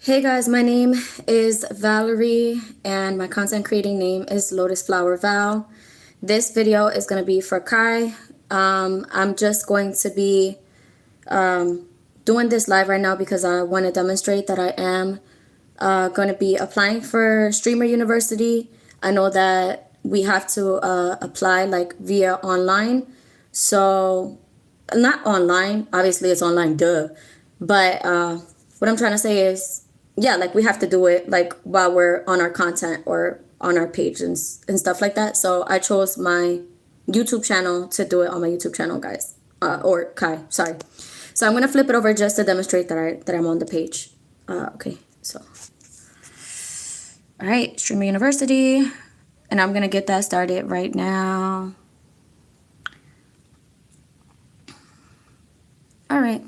Hey guys, my name is Valerie and my content creating name is Lotus Flower Val. This video is going to be for Kai. I'm just going to be doing this live right now because I want to demonstrate that I am going to be applying for Streamer University. I know that we have to apply like via online. So, not online, obviously it's online, duh. But what I'm trying to say is, yeah, like we have to do it like while we're on our content or on our page and stuff like that. So I chose my YouTube channel to do it on my YouTube channel, guys. Or Kai, sorry. So I'm gonna flip it over just to demonstrate that I'm on the page. Okay, so all right, Streamer University, and I'm gonna get that started right now. All right,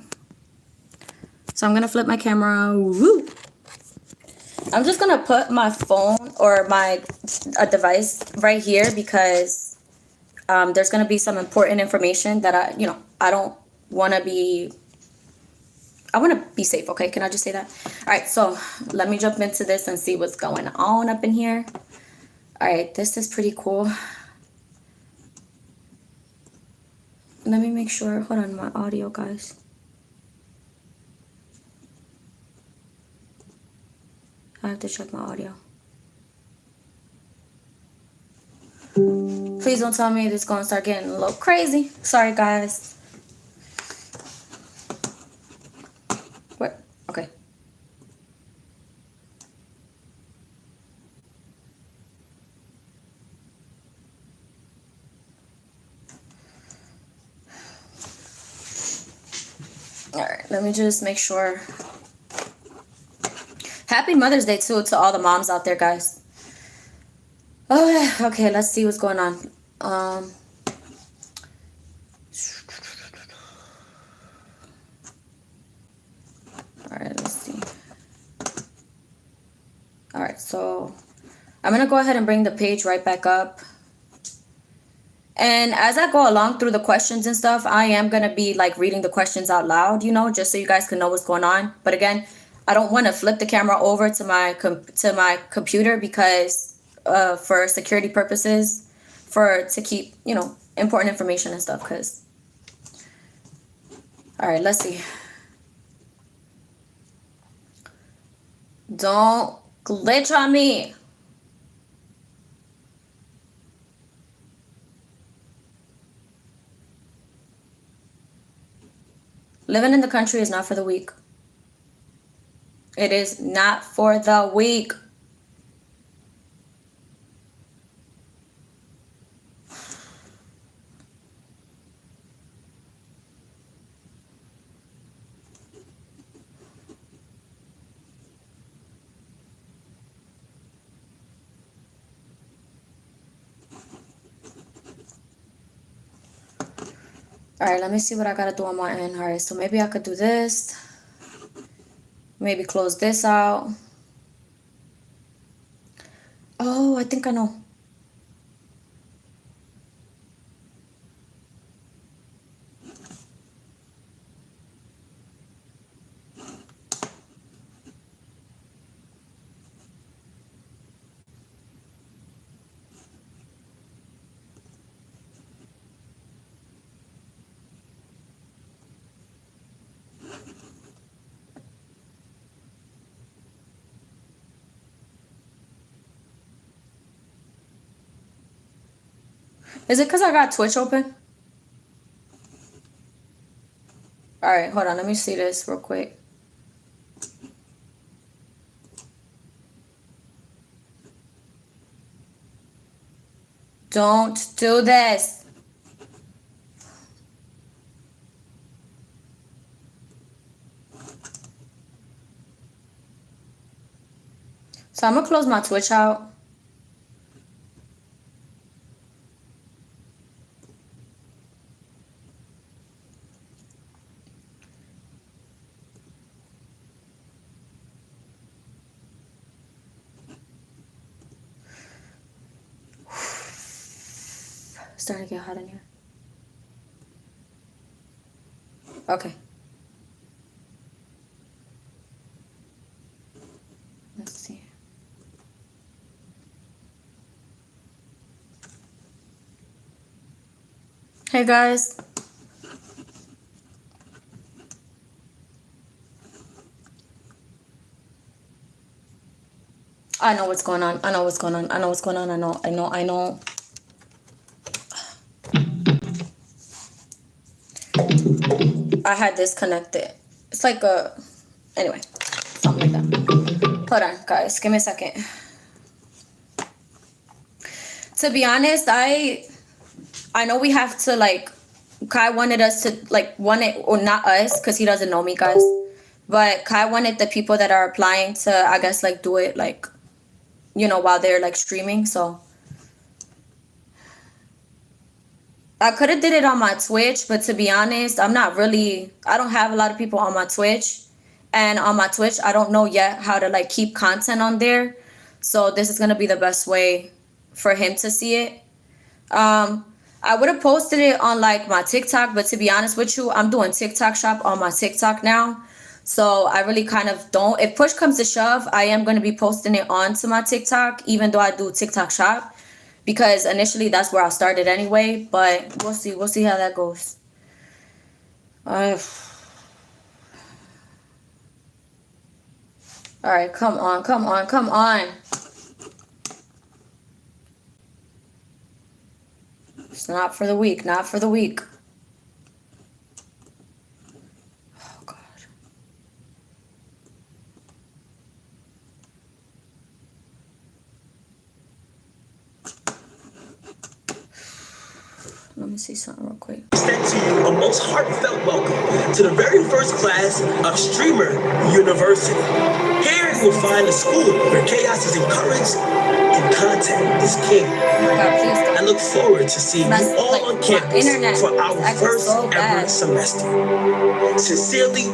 so I'm gonna flip my camera. Woo! I'm just gonna put my phone or my device right here because there's gonna be some important information that I don't want to be. I want to be safe. Okay, can I just say that? All right, so let me jump into this and see what's going on up in here. All right, this is pretty cool. Let me make sure. Hold on, my audio, guys. I have to check my audio. Please don't tell me it's gonna start getting a little crazy. Sorry, guys. What? Okay. All right, let me just make sure. Happy Mother's Day too to all the moms out there, guys. Oh, okay, let's see what's going on. All right, let's see. All right, so I'm gonna go ahead and bring the page right back up. And as I go along through the questions and stuff, I am gonna be like reading the questions out loud, just so you guys can know what's going on. But again, I don't want to flip the camera over to my computer because for security purposes, to keep important information and stuff. Cause all right, let's see. Don't glitch on me. Living in the country is not for the weak. It is not for the weak. All right, let me see what I gotta do on my end. All right, so maybe I could do this. Maybe close this out. Oh, I think I know. Is it because I got Twitch open? All right, hold on. Let me see this real quick. Don't do this. So I'm gonna close my Twitch out. Starting to get hot in here. Okay. Hey guys. I know what's going on. I know what's going on. I know what's going on. I know. I had this connected. It's like a... Anyway. Something like that. Hold on, guys. Give me a second. To be honest, I know we have to, like... Kai wanted us to, like... Or not us, because he doesn't know me, guys. But Kai wanted the people that are applying to, I guess, like, do it, like... You know, while they're, like, streaming, so... I could have did it on my Twitch, but to be honest, I don't have a lot of people on my Twitch. And on my Twitch, I don't know yet how to, like, keep content on there. So this is going to be the best way for him to see it. I would have posted it on, like, my TikTok, but to be honest with you, I'm doing TikTok shop on my TikTok now. So I really kind of don't. If push comes to shove, I am going to be posting it onto my TikTok, even though I do TikTok shop. Because initially that's where I started anyway. But we'll see. We'll see how that goes. All right, come on. It's not for the weak, Oh, God. Let me see something real quick. Extend to you a most heartfelt welcome to the very first class of Streamer University. Here you will find a school where chaos is encouraged and content is king. God, I look forward to seeing you all on campus for our first ever semester. Sincerely,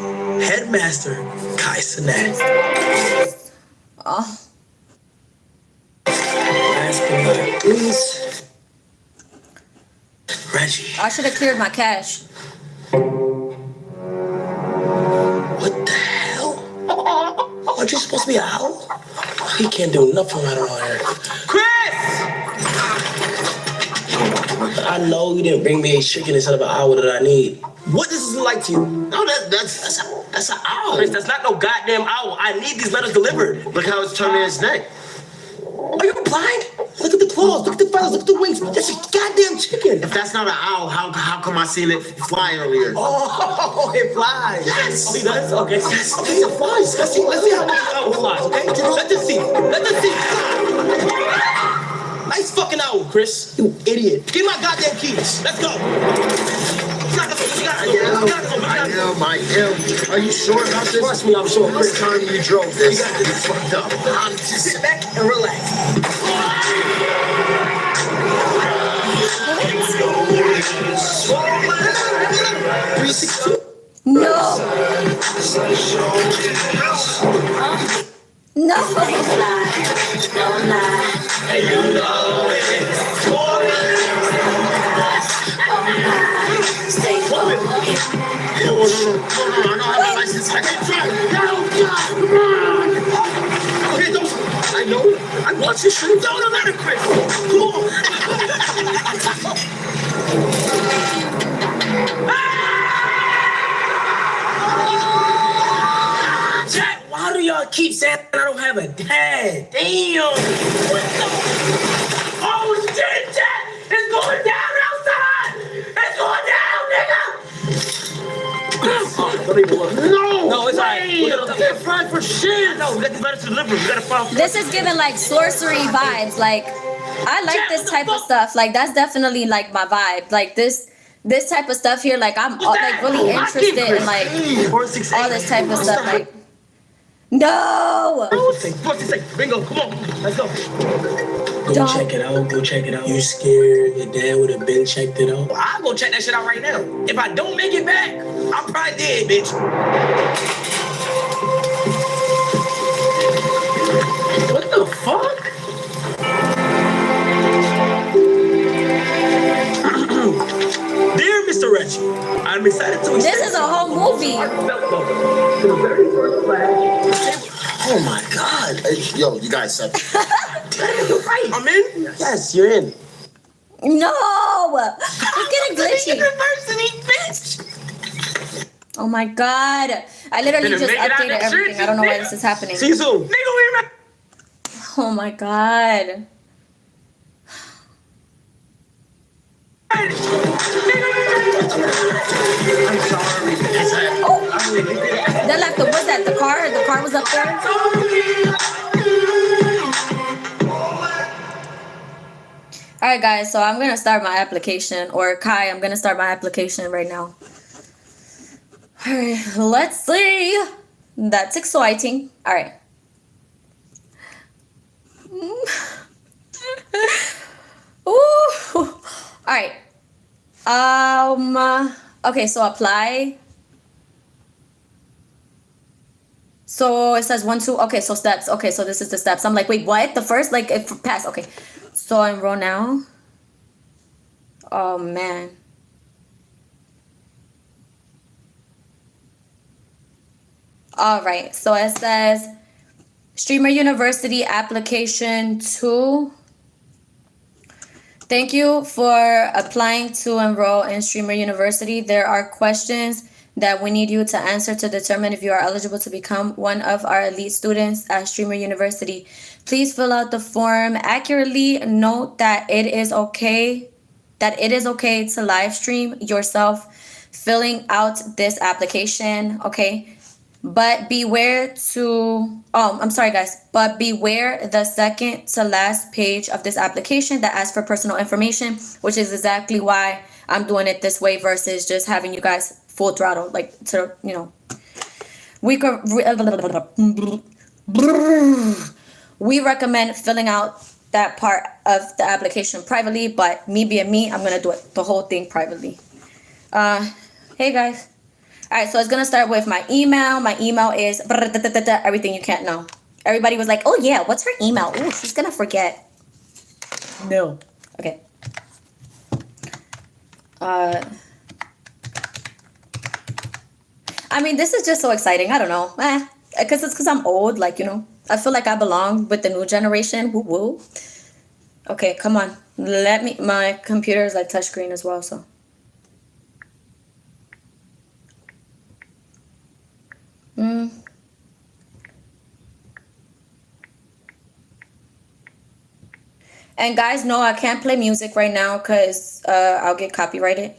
Headmaster Kai Cenat. Oh. Last but not least, Reggie. I should have cleared my cache. What the hell? Aren't you supposed to be an owl? He can't do nothing right around here. Chris! I know you didn't bring me a chicken instead of an owl that I need. What does this look like to you? No, that's an owl. Chris, that's not no goddamn owl. I need these letters delivered. Look how it's turning its neck. Are you blind? Look at the claws, look at the feathers, look at the wings. That's a goddamn chicken. If that's not an owl, how come I seen it fly earlier? Oh, it flies. Yes. Oh, he does? Okay. Yes. Okay, it flies. Let's see how much the owl flies, okay? Let us see. Nice fucking owl, Chris. You idiot. Give me my goddamn keys. Let's go. I am. Are you sure about this? Trust me, I'm sure. First time you drove this, you fucked up. Just sit back and relax. 360. No. No. And you know it. Stay focused. I know. I want you to don't let it quit. Come on. Jack, why do y'all keep saying I don't have a dad? Damn. What the? Oh shit, Jack! It's going down outside! It's going down, nigga! Don't even look. No, it's alright. We can't fly for shit. No, we got these letters to deliver. We gotta file. This is giving like sorcery vibes. Like, I like this type of stuff. Like, that's definitely like my vibe. Like this type of stuff here. Like, I'm like really interested in like all this type of stuff. Like, no. 466. Bingo. Come on. Let's go. Go Don't. check it out. Go check it out. You scared your dad would have been checked it out? I'll go check that shit out right now. If I don't make it back, I'm probably dead, bitch. What the fuck? Dear Mr. Reggie, I'm excited to. This is a whole movie. Oh my God. Hey, yo, you guys suck. You're right. I'm in? Yes, you're in. No! It's getting glitchy. University, bitch. Oh my god. I literally Finna just make it out updated that everything. shit, I don't know why nigga. this is happening. See you soon. Nigga, we Oh my god. I'm sorry. That left the, what's that? The car? The car was up there? Alright guys, so I'm gonna start my application. Or Kai, I'm gonna start my application right now. Alright, let's see. That's exciting. Alright. Ooh. Alright. Okay, so apply. So it says 1, 2. Okay, so steps. Okay, so this is the steps. I'm like, wait, what? The first, like, if pass. Okay. So enroll now. Oh man. All right. So it says Streamer University application 2. Thank you for applying to enroll in Streamer University. There are questions that we need you to answer to determine if you are eligible to become one of our elite students at Streamer University. Please fill out the form accurately. Note that it is okay to live stream yourself filling out this application, okay? But beware but beware the second to last page of this application that asks for personal information, which is exactly why I'm doing it this way versus just having you guys full throttle, like, to, you know. We recommend filling out that part of the application privately, but me being me, I'm gonna do it the whole thing privately. Hey guys. All right, so it's gonna start with my email. My email is everything you can't know. Everybody was like, "Oh yeah, what's her email?" Ooh, she's gonna forget. No. Okay. I mean, this is just so exciting. I don't know, because I'm old. Like, you know, I feel like I belong with the new generation. Woo woo. Okay, come on. My computer is like touchscreen as well, so. And guys, no, I can't play music right now because I'll get copyrighted.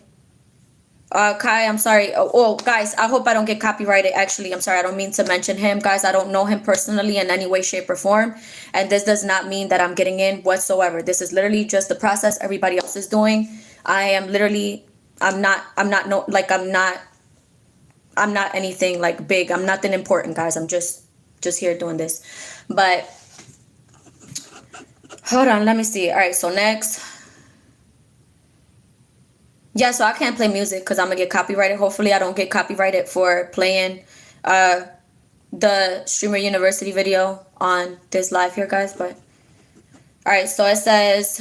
Kai, I'm sorry. Oh, guys, I hope I don't get copyrighted. Actually, I'm sorry. I don't mean to mention him. Guys, I don't know him personally in any way, shape, or form. And this does not mean that I'm getting in whatsoever. This is literally just the process everybody else is doing. I'm not anything like big. I'm nothing important, guys. I'm just here doing this. But hold on, let me see. All right, so next. Yeah, so I can't play music because I'm gonna get copyrighted. Hopefully I don't get copyrighted for playing the Streamer University video on this live here, guys. But all right, so it says,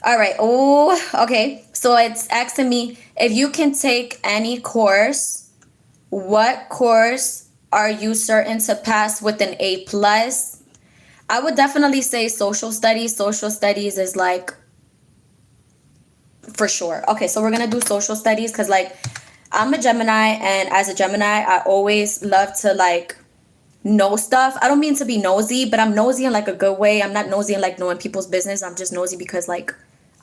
all right, oh, okay. So it's asking me if you can take any course, what course are you certain to pass with an A+? I would definitely say social studies. Social studies is like, for sure. Okay, so we're gonna do social studies because, like, I'm a Gemini, and as a Gemini, I always love to, like, know stuff. I don't mean to be nosy, but I'm nosy in, like, a good way. I'm not nosy in, like, knowing people's business. I'm just nosy because, like,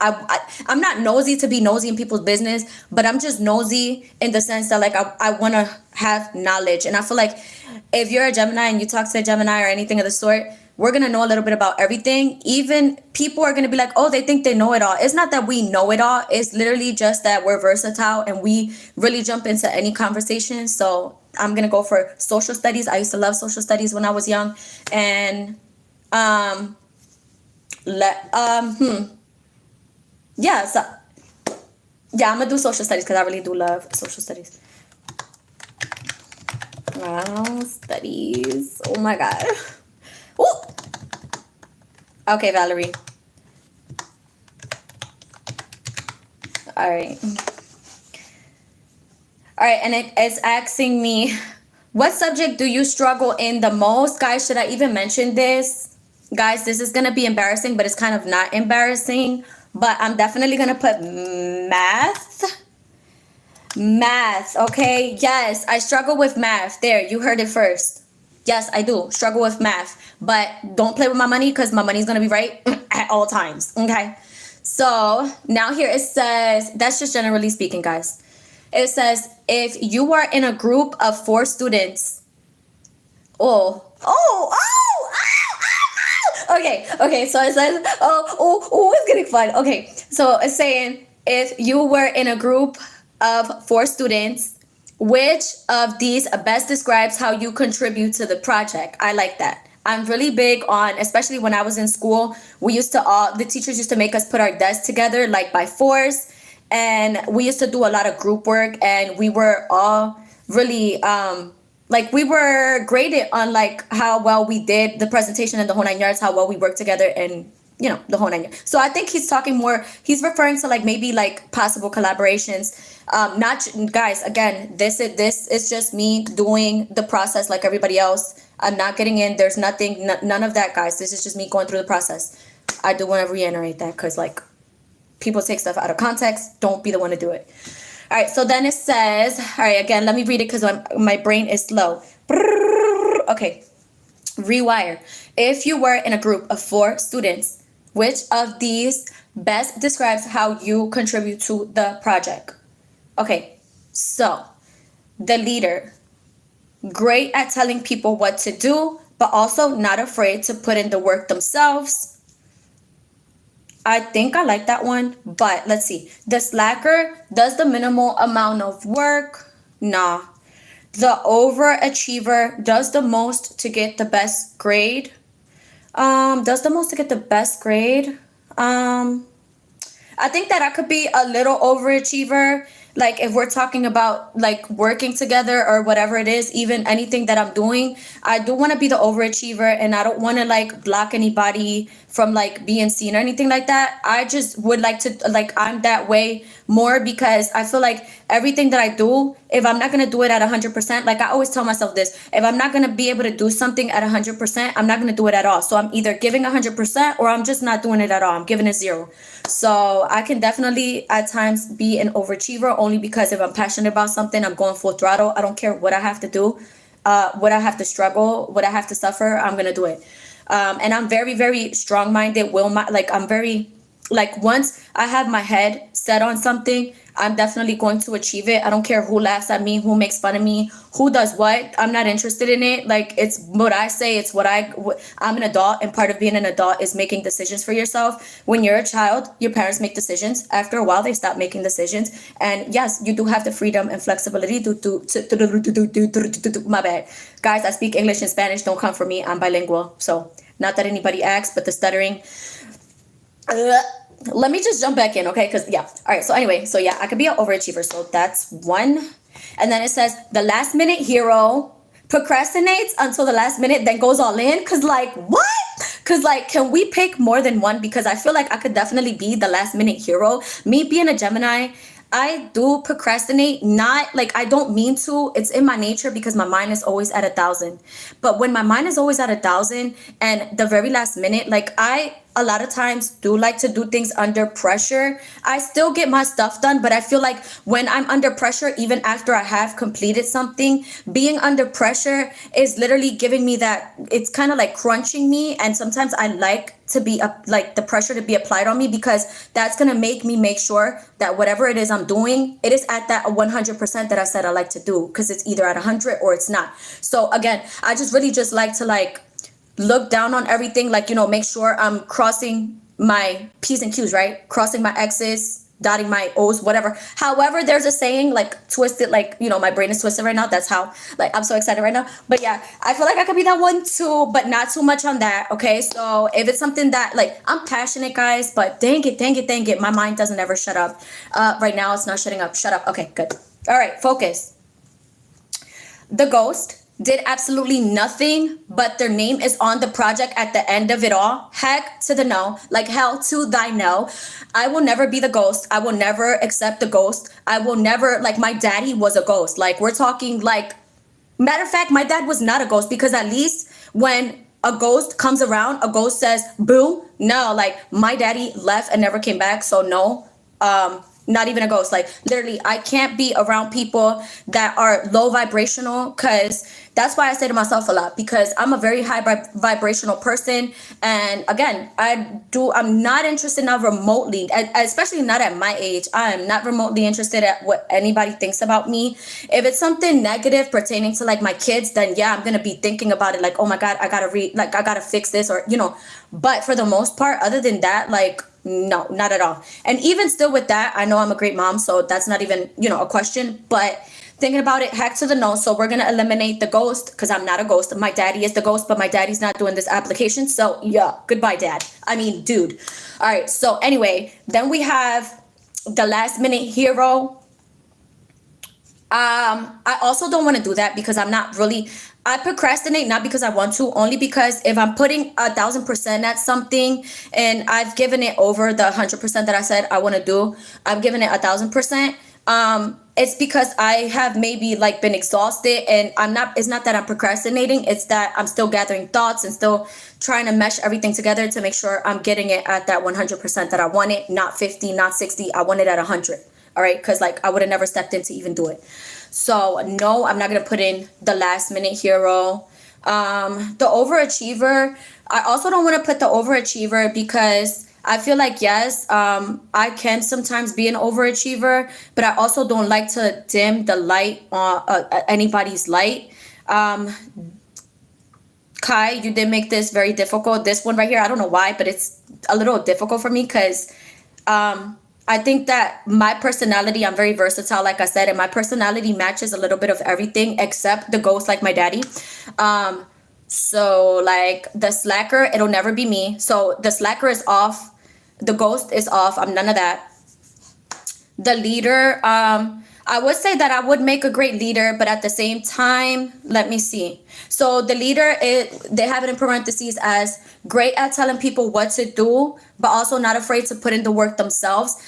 I'm not nosy to be nosy in people's business, but I'm just nosy in the sense that, like, I want to have knowledge. And I feel like if you're a Gemini and you talk to a Gemini or anything of the sort, we're going to know a little bit about everything. Even people are going to be like, oh, they think they know it all. It's not that we know it all. It's literally just that we're versatile and we really jump into any conversation. So I'm going to go for social studies. I used to love social studies when I was young. And yeah, so yeah, I'm going to do social studies because I really do love social studies. Wow, studies. Oh my God. Ooh. Okay, Valerie. All right. All right, and it's asking me, what subject do you struggle in the most? Guys, should I even mention this? guys, this is gonna be embarrassing, but it's kind of not embarrassing. But I'm definitely gonna put math. Math, okay? Yes, I struggle with math. There, you heard it first. Yes, I do struggle with math, but don't play with my money because my money's gonna be right at all times, okay? So now here it says, that's just generally speaking, guys. It says, if you are in a group of 4 students, okay, so it says, it's getting fun. Okay, so it's saying, if you were in a group of 4 students, which of these best describes how you contribute to the project? I like that. I'm really big on, especially when I was in school, the teachers used to make us put our desks together like by 4s, and we used to do a lot of group work, and we were all really, we were graded on like how well we did the presentation and the whole 9 yards, how well we worked together, and the whole 9 yards. So I think he's referring to like maybe like possible collaborations. Not guys, again, this is just me doing the process like everybody else. I'm not getting in. There's none of that, guys. This is just me going through the process. I do want to reiterate that because like people take stuff out of context. Don't be the one to do it. All right, so then it says, all right, again, let me read it because my brain is slow. Okay, rewire. If you were in a group of 4 students, which of these best describes how you contribute to the project? Okay, so the leader, great at telling people what to do, but also not afraid to put in the work themselves. I think I like that one, but let's see. The slacker does the minimal amount of work. Nah. The overachiever does the most to get the best grade. Does the most to get the best grade. I think that I could be a little overachiever. Like if we're talking about like working together or whatever it is, even anything that I'm doing, I do want to be the overachiever, and I don't want to like block anybody from like being seen or anything like that. I just would like to, like, I'm that way more because I feel like everything that I do, if I'm not going to do it at 100%, like I always tell myself this, if I'm not going to be able to do something at 100%, I'm not going to do it at all. So I'm either giving 100% or I'm just not doing it at all. I'm giving it 0. So I can definitely at times be an overachiever only because if I'm passionate about something, I'm going full throttle. I don't care what I have to do, what I have to struggle, what I have to suffer, I'm going to do it. And I'm very, very strong-minded, I'm very, like, once I have my head set on something, I'm definitely going to achieve it. I don't care who laughs at me, who makes fun of me, who does what. I'm not interested in it. Like, it's what I say. It's I'm an adult, and part of being an adult is making decisions for yourself. When you're a child, your parents make decisions. After a while, they stop making decisions. And yes, you do have the freedom and flexibility my bad. Guys, I speak English and Spanish. Don't come for me. I'm bilingual. So, not that anybody asks, but the stuttering. Let me just jump back in, okay? Because, yeah. All right. So, anyway. So, yeah, I could be an overachiever. So, that's one. And then it says, the last minute hero procrastinates until the last minute, then goes all in. Because, like, what? Because, like, can we pick more than one? Because I feel like I could definitely be the last minute hero. Me being a Gemini, I do procrastinate, not like I don't mean to. It's in my nature because my mind is always at 1,000. But when my mind is always at 1,000 and the very last minute, like I a lot of times do like to do things under pressure. I still get my stuff done, but I feel like when I'm under pressure, even after I have completed something, being under pressure is literally giving me that, it's kind of like crunching me. And sometimes I like to be like the pressure to be applied on me because that's going to make me make sure that whatever it is I'm doing, it is at that 100% that I said I like to do, because it's either at 100 or it's not. So again, I just really just like to like look down on everything, like, you know, make sure I'm crossing my P's and Q's, right? Crossing my X's, dotting my O's, whatever. However, there's a saying, like, twisted, like, you know, my brain is twisted right now. That's how, like, I'm so excited right now. But yeah, I feel like I could be that one too, but not too much on that, okay? So if it's something that, like, I'm passionate, guys, but dang it, my mind doesn't ever shut up. Right now, it's not shutting up. Shut up. Okay, good. All right, focus. The ghost did absolutely nothing, but their name is on the project at the end of it all. Heck to the no, like hell to thy no. I will never be the ghost. I will never accept the ghost. I will never, like, my daddy was a ghost. Like, we're talking, like, matter of fact, my dad was not a ghost, because at least when a ghost comes around, a ghost says, boo, no, like my daddy left and never came back, so no. Not even a ghost. Like literally, I can't be around people that are low vibrational, because that's why I say to myself a lot, because I'm a very high vibrational person. And again, I'm not interested now remotely, especially not at my age. I am not remotely interested at what anybody thinks about me. If it's something negative pertaining to like my kids, then yeah, I'm gonna be thinking about it like, oh my God, I gotta fix this, or but for the most part, other than that, like, no, not at all. And even still with that, I know I'm a great mom, so that's not even, a question. But thinking about it, heck to the no. So we're going to eliminate the ghost, because I'm not a ghost. My daddy is the ghost, but my daddy's not doing this application. So yeah, goodbye, dad. I mean, dude. All right. So anyway, then we have the last minute hero. I also don't want to do that, because I procrastinate, not because I want to, only because if I'm putting 1,000% at something and I've given it over the 100% that I said I want to do, I'm giving it 1,000%. It's because I have maybe like been exhausted, and it's not that I'm procrastinating. It's that I'm still gathering thoughts and still trying to mesh everything together to make sure I'm getting it at that 100% that I want it, not 50, not 60. I want it at 100. All right. Cause like I would have never stepped in to even do it. So no, I'm not going to put in the last minute hero. The overachiever, I also don't want to put the overachiever, because I feel like, yes, I can sometimes be an overachiever, but I also don't like to dim the light on anybody's light. Kai, you did make this very difficult. This one right here, I don't know why, but it's a little difficult for me, because I think that my personality, I'm very versatile, like I said, and my personality matches a little bit of everything except the ghost, like my daddy. So like the slacker, it'll never be me. So the slacker is off. The ghost is off. I'm none of that. The leader, I would say that I would make a great leader, but at the same time, let me see. So the leader, they have it in parentheses as great at telling people what to do, but also not afraid to put in the work themselves.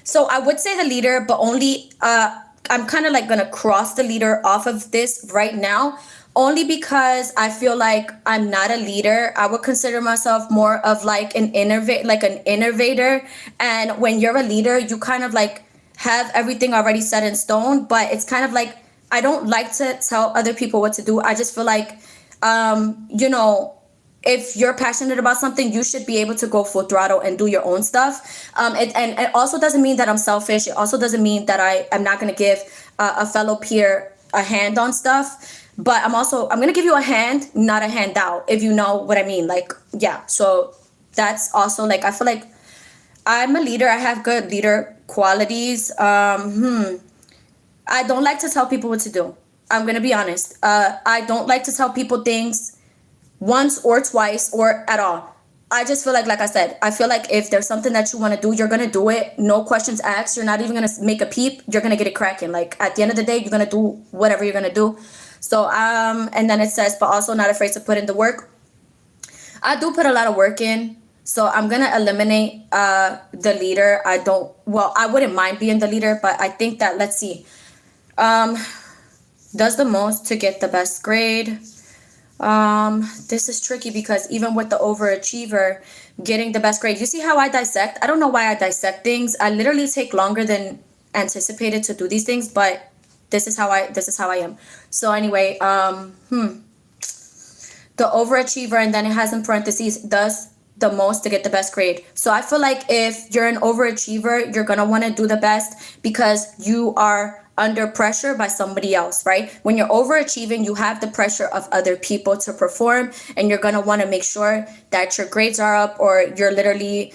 So I would say the leader, but only, I'm kind of like going to cross the leader off of this right now, only because I feel like I'm not a leader. I would consider myself more of like an innovator. And when you're a leader, you kind of like have everything already set in stone, but it's kind of like, I don't like to tell other people what to do. I just feel like, if you're passionate about something, you should be able to go full throttle and do your own stuff. It also doesn't mean that I'm selfish. It also doesn't mean that I am not going to give a fellow peer a hand on stuff. But I'm going to give you a hand, not a handout, if you know what I mean. Like, yeah. So that's also like, I feel like I'm a leader. I have good leader qualities. I don't like to tell people what to do. I'm going to be honest. I don't like to tell people things once or twice or at all. I just feel like I said, I feel like if there's something that you want to do, you're going to do it. No questions asked. You're not even going to make a peep. You're going to get it cracking. Like at the end of the day, you're going to do whatever you're going to do. So, and then it says, but also not afraid to put in the work. I do put a lot of work in. So I'm going to eliminate the leader. I wouldn't mind being the leader, but I think that, let's see, does the most to get the best grade. This is tricky, because even with the overachiever getting the best grade, you see how I dissect? I don't know why I dissect things. I literally take longer than anticipated to do these things, but this is how I am. So anyway, the overachiever, and then it has in parentheses, does the most to get the best grade. So I feel like if you're an overachiever, you're going to want to do the best because you are under pressure by somebody else, right? When you're overachieving, you have the pressure of other people to perform, and you're going to want to make sure that your grades are up, or you're literally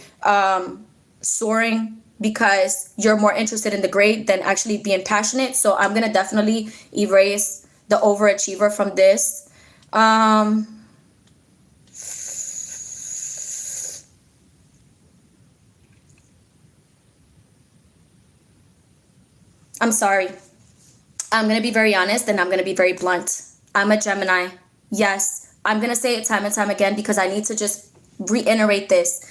soaring because you're more interested in the grade than actually being passionate. So I'm going to definitely erase the overachiever from this. I'm sorry. I'm going to be very honest, and I'm going to be very blunt. I'm a Gemini. Yes, I'm going to say it time and time again because I need to just reiterate this.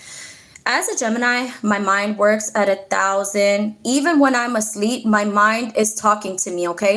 As a Gemini, my mind works at 1,000. Even when I'm asleep, my mind is talking to me, okay?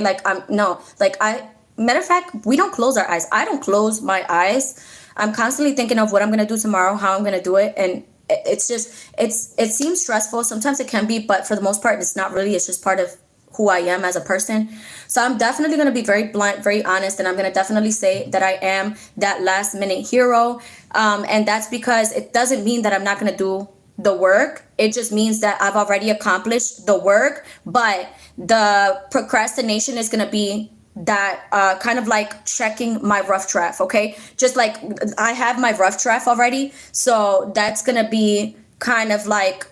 matter of fact, we don't close our eyes. I don't close my eyes. I'm constantly thinking of what I'm gonna do tomorrow, how I'm gonna do it, and it's just it seems stressful. Sometimes it can be, but for the most part, it's not really. It's just part of who I am as a person. So I'm definitely gonna be very blunt, very honest, and I'm gonna definitely say that I am that last minute hero. And that's because it doesn't mean that I'm not gonna do the work. It just means that I've already accomplished the work, but the procrastination is gonna be that kind of like checking my rough draft. Okay, just like I have my rough draft already, so that's gonna be kind of like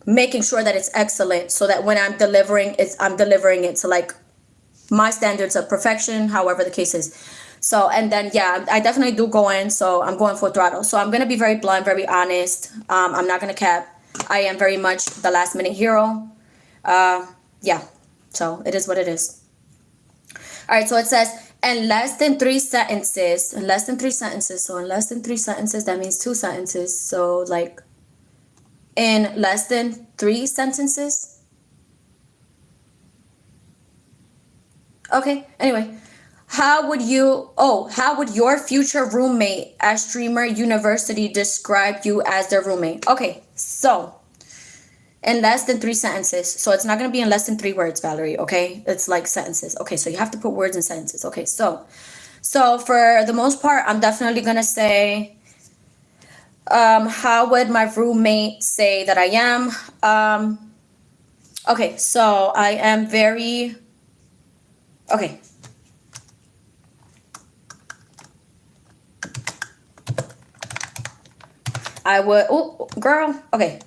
making sure that it's excellent, so that when I'm delivering it to like my standards of perfection, however the case is. So, and then yeah, I definitely do go in, so I'm going full throttle. So I'm gonna be very blunt, very honest. I'm not gonna cap. I am very much the last minute hero. Yeah, so it is what it is. All right, so it says in less than 3 sentences. In less than 3 sentences. So in less than 3 sentences, that means 2 sentences. So like in less than 3 sentences. Okay, anyway. How would your future roommate at Streamer University describe you as their roommate? Okay, so in less than 3 sentences. So it's not going to be in less than 3 words, Valerie, okay? It's like sentences. Okay, so you have to put words in sentences. Okay, so for the most part, I'm definitely going to say, how would my roommate say that I am? Okay, so I am very, okay. I would, oh, girl, okay,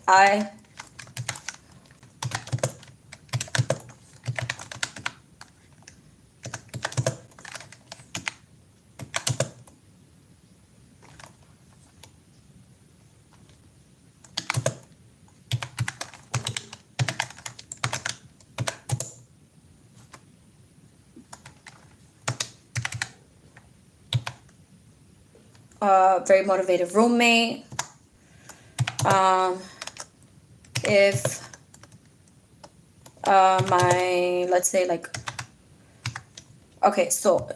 very motivated roommate. If my, let's say like, okay, so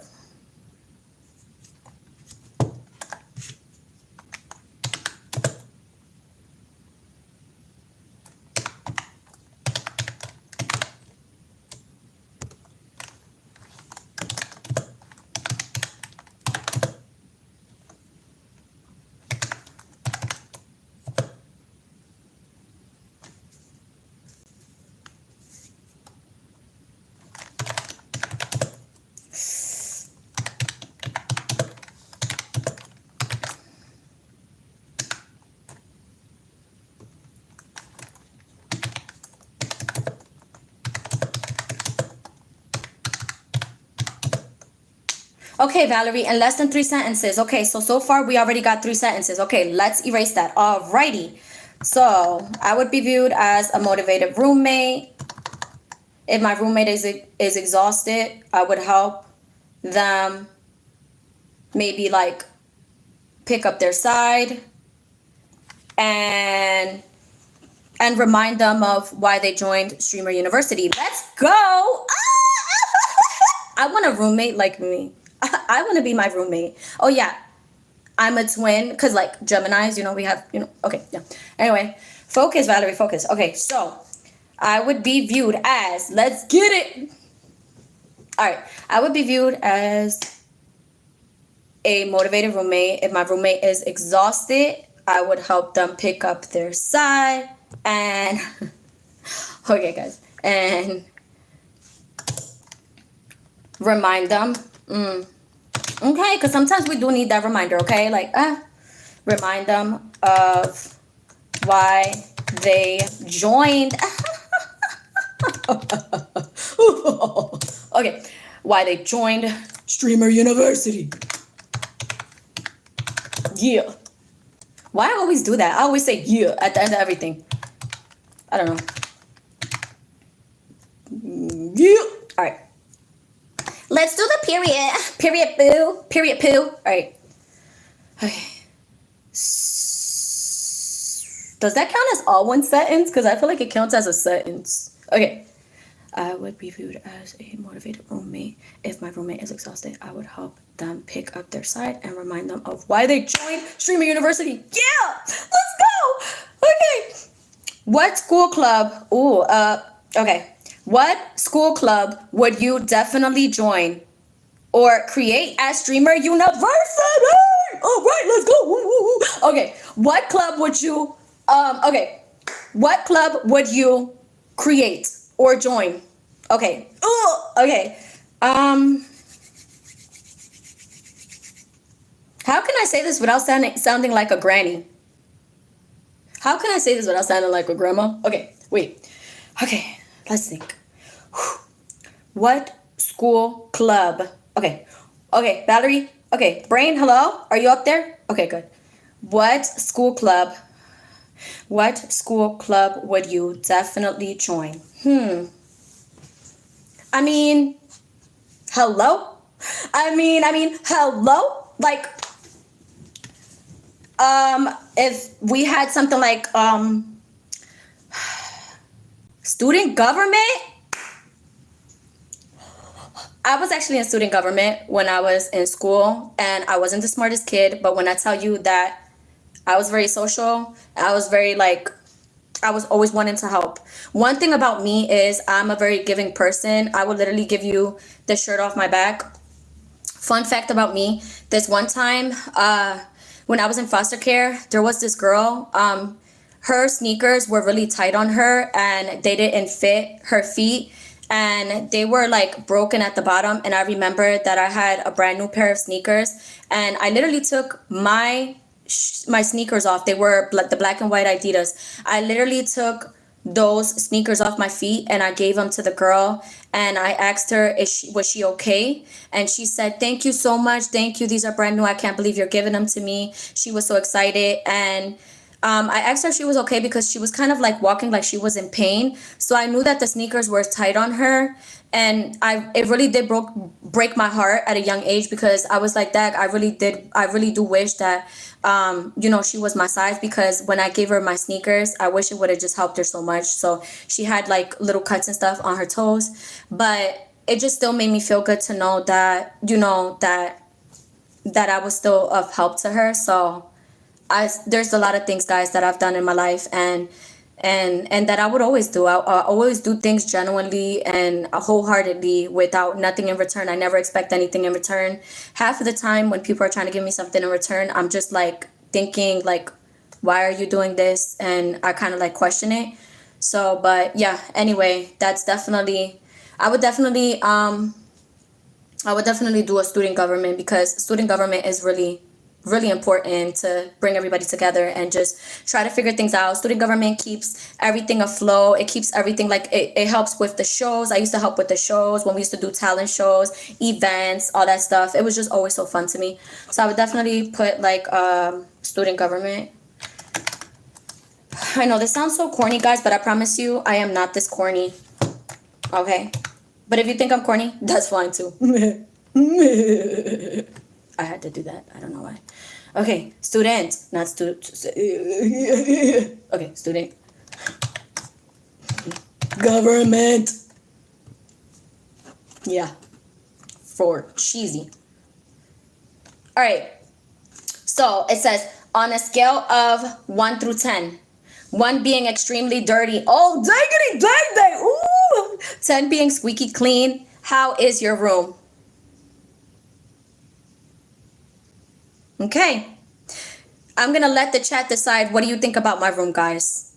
okay, Valerie, in less than 3 sentences. Okay, so far we already got 3 sentences. Okay, let's erase that. Alrighty. So I would be viewed as a motivated roommate. If my roommate is exhausted, I would help them maybe like pick up their side and remind them of why they joined Streamer University. Let's go. I want a roommate like me. I want to be my roommate. Oh yeah, I'm a twin, because like Geminis, we have, okay, yeah. Anyway, focus, Valerie, focus. Okay, so I would be viewed as, let's get it. All right, I would be viewed as a motivated roommate. If my roommate is exhausted, I would help them pick up their side and, okay guys, and remind them. Okay, because sometimes we do need that reminder, okay? Like, remind them of why they joined. Okay, why they joined Streamer University. Yeah. Why I always do that? I always say yeah at the end of everything. I don't know. Yeah. All right. Let's do the period. Period boo. Period poo. All right. Okay. Does that count as all one sentence? Because I feel like it counts as a sentence. Okay. I would be viewed as a motivated roommate. If my roommate is exhausted, I would help them pick up their side and remind them of why they joined Streamer University. Yeah, let's go. Okay. What school club? Okay. What school club would you definitely join or create at Streamer University? All right, let's go. Woo, woo, woo. Okay. What club would you? Okay. What club would you create or join? Okay. Okay. How can I say this without sounding like a granny? How can I say this without sounding like a grandma? Okay, wait. Okay, let's think. What school club? Okay, Valerie. Okay, Brain, hello? Are you up there? Okay, good. What school club would you definitely join? I mean, hello? Hello? Like, if we had something like, student government? I was actually in student government when I was in school, and I wasn't the smartest kid, but when I tell you that I was very social, I was very I was always wanting to help. One thing about me is I'm a very giving person. I will literally give you the shirt off my back. Fun fact about me, this one time, when I was in foster care, there was this girl, her sneakers were really tight on her and they didn't fit her feet and they were like broken at the bottom. And I remember that I had a brand new pair of sneakers and I literally took my sneakers off. They were the black and white Adidas. I literally took those sneakers off my feet and I gave them to the girl and I asked her was she okay, and she said, "Thank you so much, thank you, these are brand new, I can't believe you're giving them to me." She was so excited, and I asked her if she was okay because she was kind of like walking like she was in pain, so I knew that the sneakers were tight on her, and it really did break my heart at a young age because I was like, "Dad, I really do wish that she was my size," because when I gave her my sneakers, I wish it would have just helped her so much. So she had like little cuts and stuff on her toes, but it just still made me feel good to know that that I was still of help to her. So there's a lot of things, guys, that I've done in my life and that I would always do. I always do things genuinely and wholeheartedly without nothing in return. I never expect anything in return. Half of the time when people are trying to give me something in return, I'm just like thinking like, why are you doing this? And I kind of like question it. So, but yeah, anyway, that's definitely, I would definitely do a student government because student government is really important to bring everybody together and just try to figure things out. Student government keeps everything afloat. It keeps everything like it helps with the shows. I used to help with the shows when we used to do talent shows, events, all that stuff. It was just always so fun to me. So I would definitely put like student government. I know this sounds so corny, guys, but I promise you I am not this corny. Okay? But if you think I'm corny, that's fine too. I had to do that. I don't know why. Okay, student, not student. Okay, student. Government. Yeah, for cheesy. All right. So it says on a scale of 1 through 10, 1 being extremely dirty. Oh, diggity dang dang. Ooh. 10 being squeaky clean. How is your room? Okay, I'm gonna let the chat decide. What do you think about my room, guys?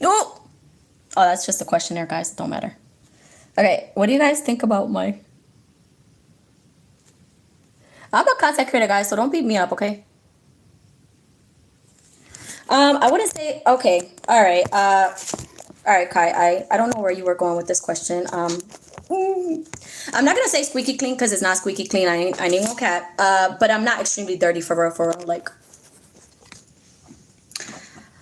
Oh, that's just a questionnaire, guys. It don't matter. Okay, what do you guys think about my... I'm a content creator, guys, so don't beat me up, okay? I wouldn't say... Okay, all right. All right, Kai, I don't know where you were going with this question. I'm not gonna say squeaky clean because it's not squeaky clean. I ain't no cat. But I'm not extremely dirty for real. Like,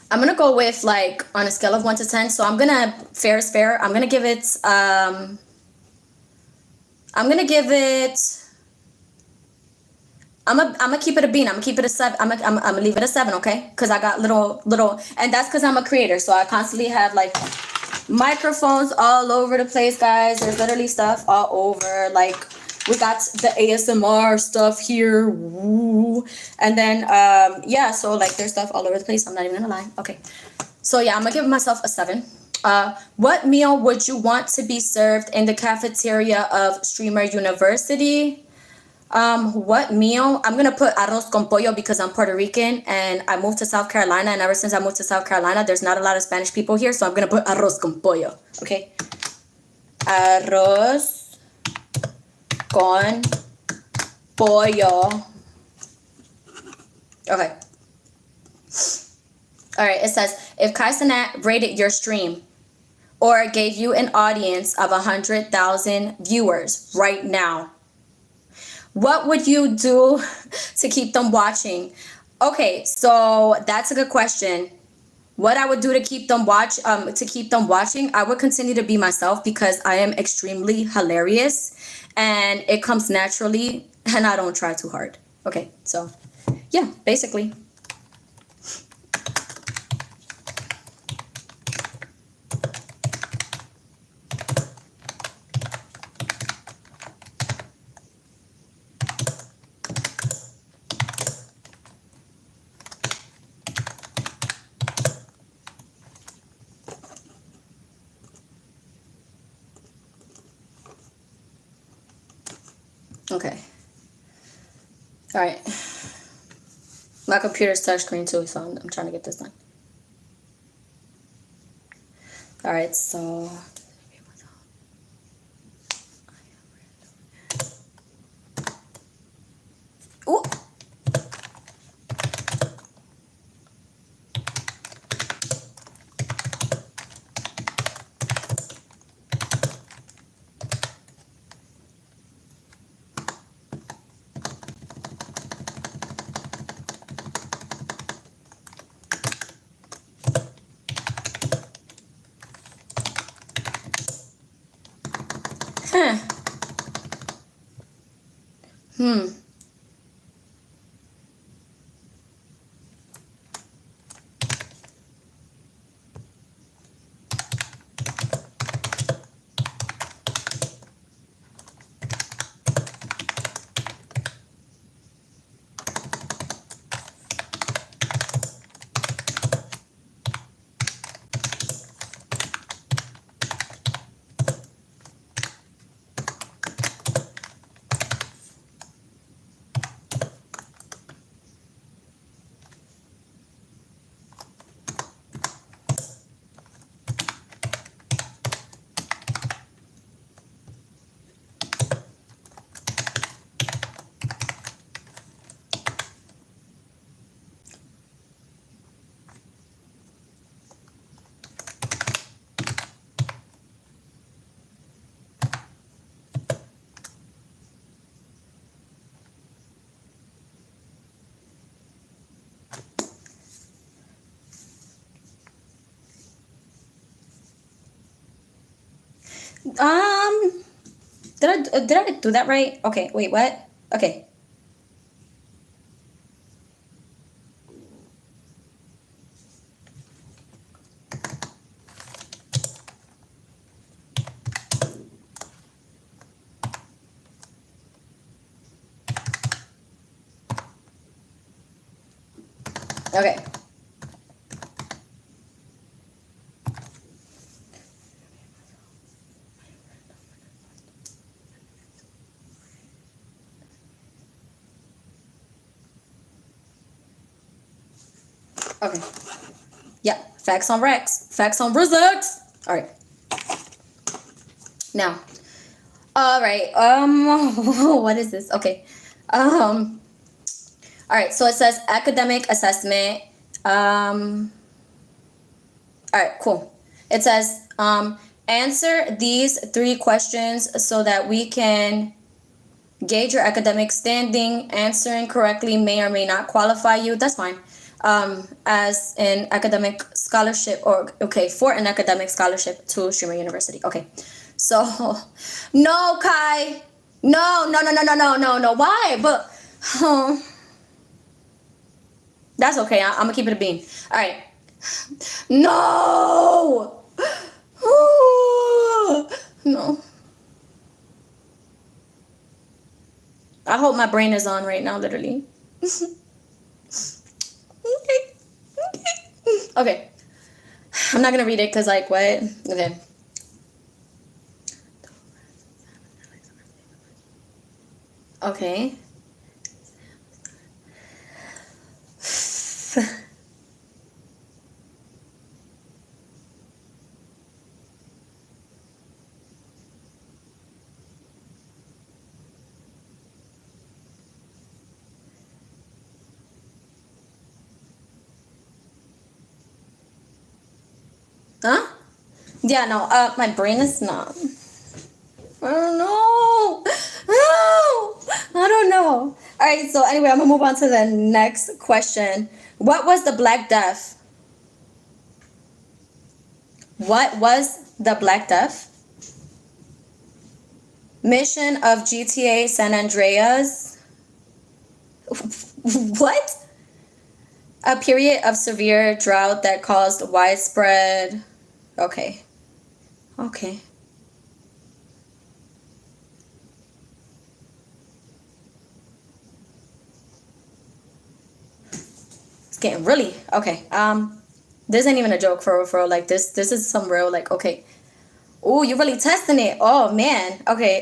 I'm gonna go with like on a scale of 1 to 10. So I'm gonna fair is fair. I'm gonna give it. I'm gonna keep it a bean. I'm gonna keep it a 7. I'm gonna leave it a 7, okay? Because I got little, and that's because I'm a creator. So I constantly have like microphones all over the place, guys. There's literally stuff all over. Like we got the ASMR stuff here. Woo. And then, yeah, so like there's stuff all over the place. I'm not even gonna lie. Okay. So yeah, I'm gonna give myself a 7. What meal would you want to be served in the cafeteria of Streamer University? What meal? I'm gonna put arroz con pollo because I'm Puerto Rican and I moved to South Carolina, and ever since I moved to South Carolina, there's not a lot of Spanish people here, so I'm gonna put arroz con pollo. Okay. Arroz con pollo. Okay. All right, it says, if Kai Cenat rated your stream or gave you an audience of 100,000 viewers right now, what would you do to keep them watching? Okay, so that's a good question. What I would do to keep them watching, I would continue to be myself because I am extremely hilarious and it comes naturally and I don't try too hard. Okay, so yeah, basically. Okay. All right. My computer's touchscreen too, so I'm trying to get this done. All right, so. Ooh. Huh. Did I do that right? Okay, wait, what? Okay. Okay. Okay. Yeah, facts on Rex. Facts on Brizex. All right. Now. All right. What is this? Okay. All right. So it says academic assessment. All right. Cool. It says answer these 3 questions so that we can gauge your academic standing. Answering correctly may or may not qualify you. That's fine. As an academic scholarship, or okay, for an academic scholarship to Streamer University. Okay, so no, Kai, no. Why? But Oh, that's okay. I'm gonna keep it a bean. All right. No. No. I hope my brain is on right now, literally. Okay. Okay. Okay. I'm not gonna read it because, like, what? Okay. Okay. Huh? Yeah, no, my brain is not. I don't know. No, I don't know. All right, so anyway, I'm gonna move on to the next question. What was the Black Death? What was the Black Death? Mission of GTA San Andreas. What? A period of severe drought that caused widespread. Okay. Okay. It's getting really okay. This ain't even a joke for real, for real. Like this is some real like okay. Oh, you're really testing it. Oh man. Okay.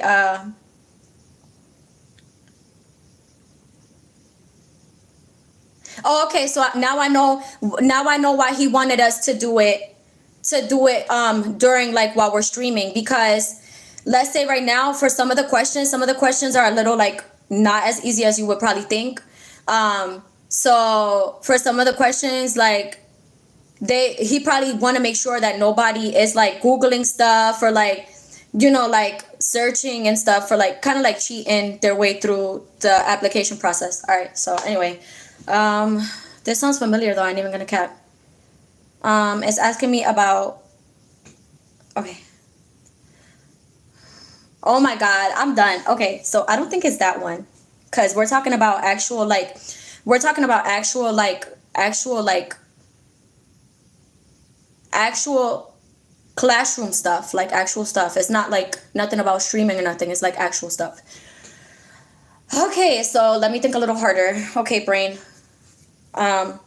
Oh, okay. So now I know. Now I know why he wanted us to do it. To do it during like while we're streaming because let's say right now for some of the questions are a little like not as easy as you would probably think. So for some of the questions like he probably want to make sure that nobody is like googling stuff or like like searching and stuff for like kind of like cheating their way through the application process. All right, so anyway, this sounds familiar though. I ain't even gonna cap. It's asking me about. Okay. Oh my god, I'm done. Okay, so I don't think it's that one, cause we're talking about actual like, we're talking about actual classroom stuff, like actual stuff. It's not like nothing about streaming or nothing. It's like actual stuff. Okay, so let me think a little harder. Okay, brain. Wow.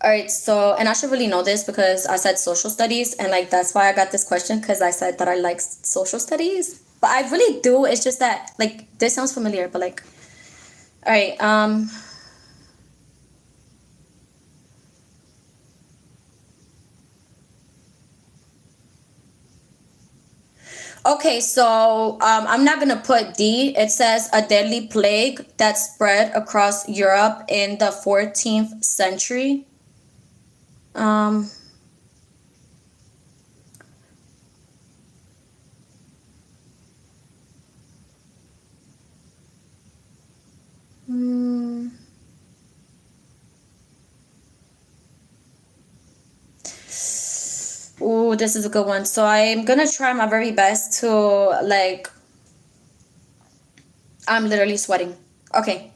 All right, so and I should really know this because I said social studies and like that's why I got this question because I said that I like social studies. But I really do. It's just that like this sounds familiar, but like all right, okay, so I'm not gonna put D. It says a deadly plague that spread across Europe in the 14th century. Um, hmm. Ooh, this is a good one. So I'm gonna try my very best to like. I'm literally sweating. Okay.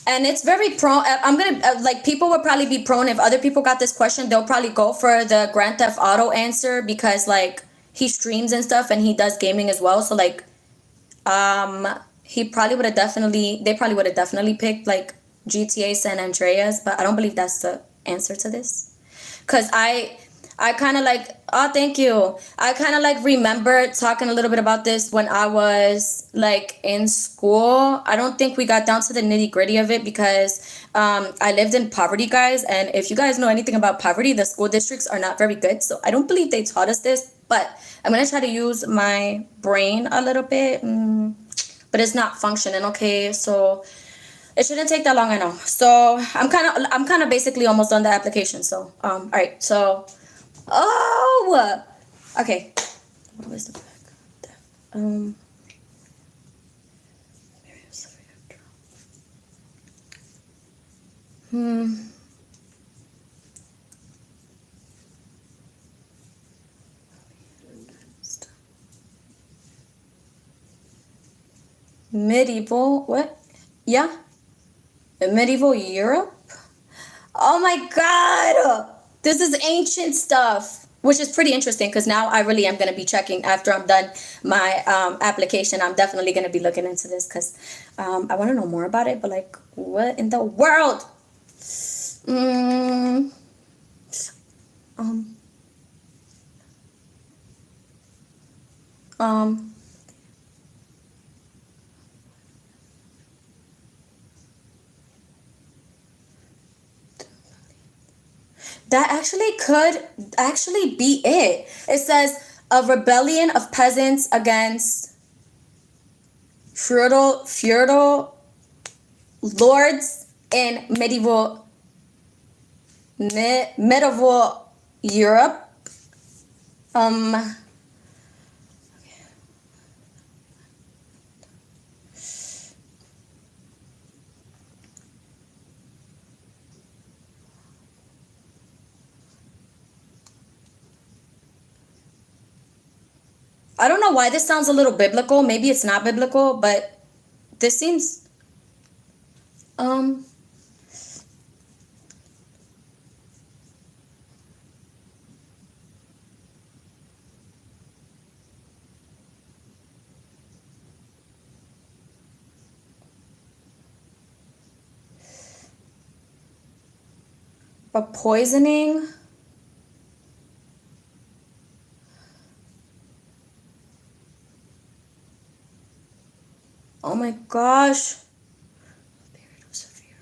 And it's very prone. I'm gonna like people would probably be prone if other people got this question. They'll probably go for the Grand Theft Auto answer because like he streams and stuff and he does gaming as well. So like, he probably would have definitely. They probably would have definitely picked like GTA San Andreas, but I don't believe that's the answer to this. Cause I kind of like, oh, thank you. I kind of like remember talking a little bit about this when I was like in school. I don't think we got down to the nitty gritty of it because I lived in poverty, guys. And if you guys know anything about poverty, the school districts are not very good. So I don't believe they taught us this, but I'm going to try to use my brain a little bit. But it's not functioning. Okay, so it shouldn't take that long, I know. So I'm kind of basically almost done the application. So all right, so oh, okay. What was the back? Medieval, what? Yeah, medieval Europe. Oh my God, this is ancient stuff, which is pretty interesting because now I really am going to be checking after I'm done my application. I'm definitely going to be looking into this because I want to know more about it. But like, what in the world? Mm, um, um. That actually could actually be it. It says a rebellion of peasants against feudal lords in medieval Europe. Um, I don't know why this sounds a little biblical. Maybe it's not biblical, but this seems um a poisoning. Oh my gosh. Period of severe.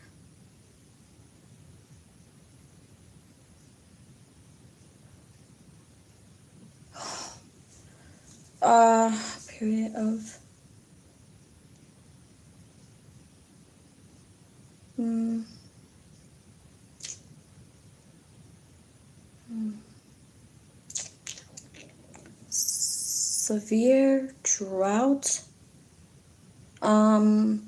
Period of mm, severe drought. Um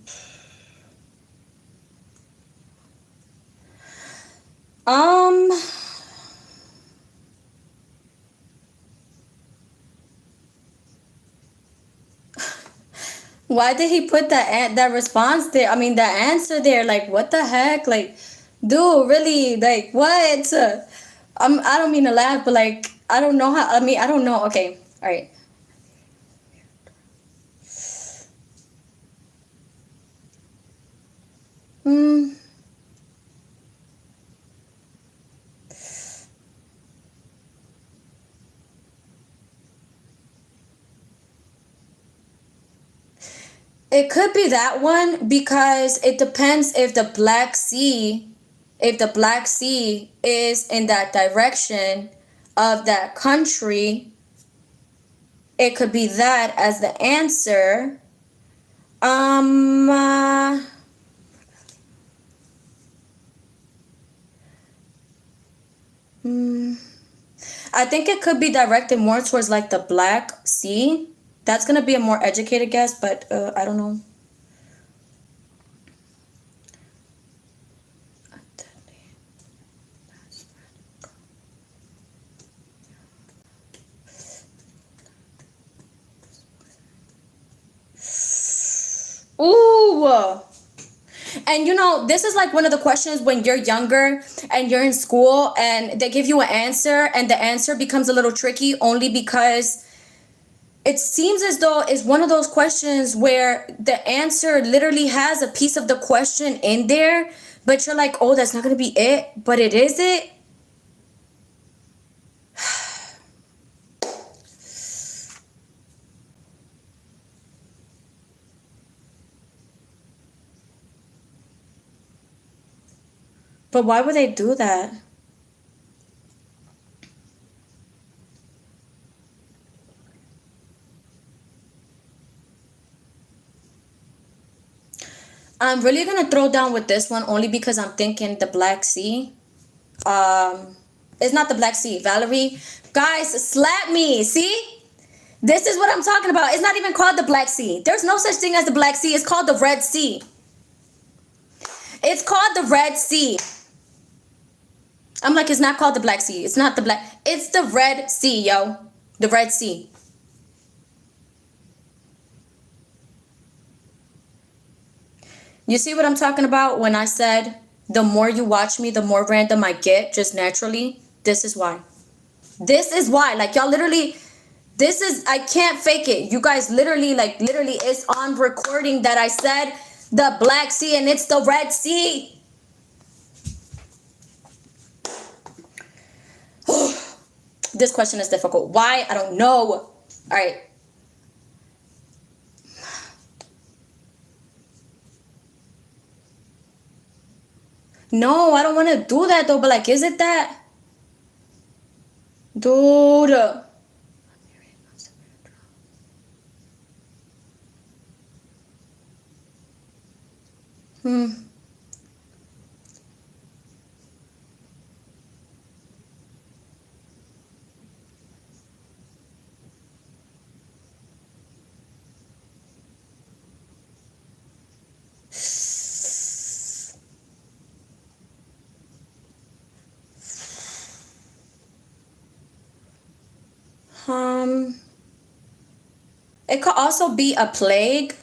um Why did he put that response there? I mean, that answer there. Like, what the heck? Like, dude, really? Like, what? I don't mean to laugh, but like, I don't know how. I mean, I don't know. Okay, all right. Hmm. It could be that one because it depends if the Black Sea is in that direction of that country. It could be that as the answer. Um. Uh, hmm. I think it could be directed more towards like the Black Sea. That's gonna be a more educated guess, but I don't know. Ooh. And you know, this is like one of the questions when you're younger and you're in school and they give you an answer and the answer becomes a little tricky only because it seems as though it's one of those questions where the answer literally has a piece of the question in there, but you're like, oh, that's not going to be it, but it is it. But why would they do that? I'm really gonna throw down with this one only because I'm thinking the Black Sea. It's not the Black Sea. Valerie, guys, slap me. See? This is what I'm talking about. It's not even called the Black Sea. There's no such thing as the Black Sea. It's called the Red Sea. It's called the Red Sea. I'm like, it's not called the Black Sea. It's not the Black. It's the Red Sea, yo. The Red Sea. You see what I'm talking about when I said the more you watch me, the more random I get just naturally? This is why. This is why. Like, y'all literally, this is, I can't fake it. You guys literally, it's on recording that I said the Black Sea and it's the Red Sea. This question is difficult. Why? I don't know. All right. No, I don't want to do that though. But like, is it that? Dude. It could also be a plague,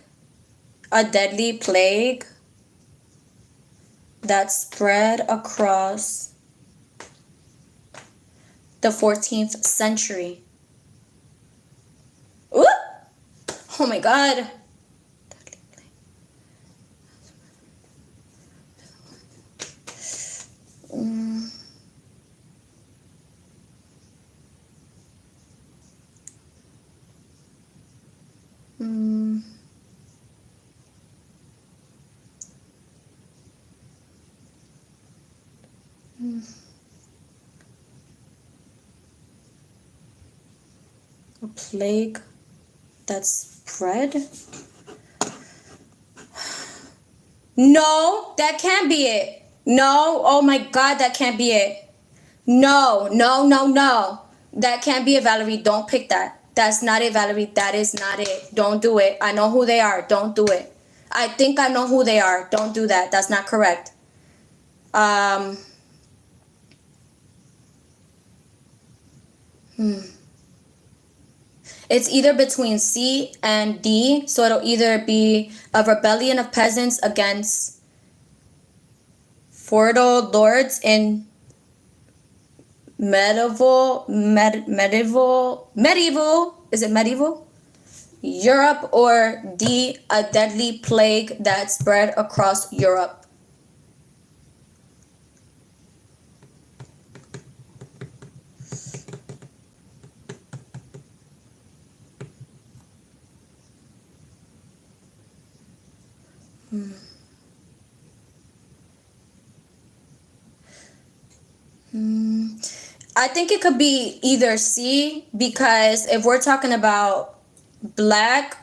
a deadly plague that spread across the 14th century. Ooh! Oh my God. A plague that spread? No, that can't be it. No, oh my God, that can't be it. No, no, no, no. That can't be it, Valerie. Don't pick that. That's not it, Valerie. That is not it. Don't do it. I know who they are. Don't do it. I think I know who they are. Don't do that. That's not correct. It's either between C and D, so it'll either be a rebellion of peasants against feudal lords in medieval, is it medieval? Europe, or D, a deadly plague that spread across Europe. I think it could be either C, because if we're talking about black,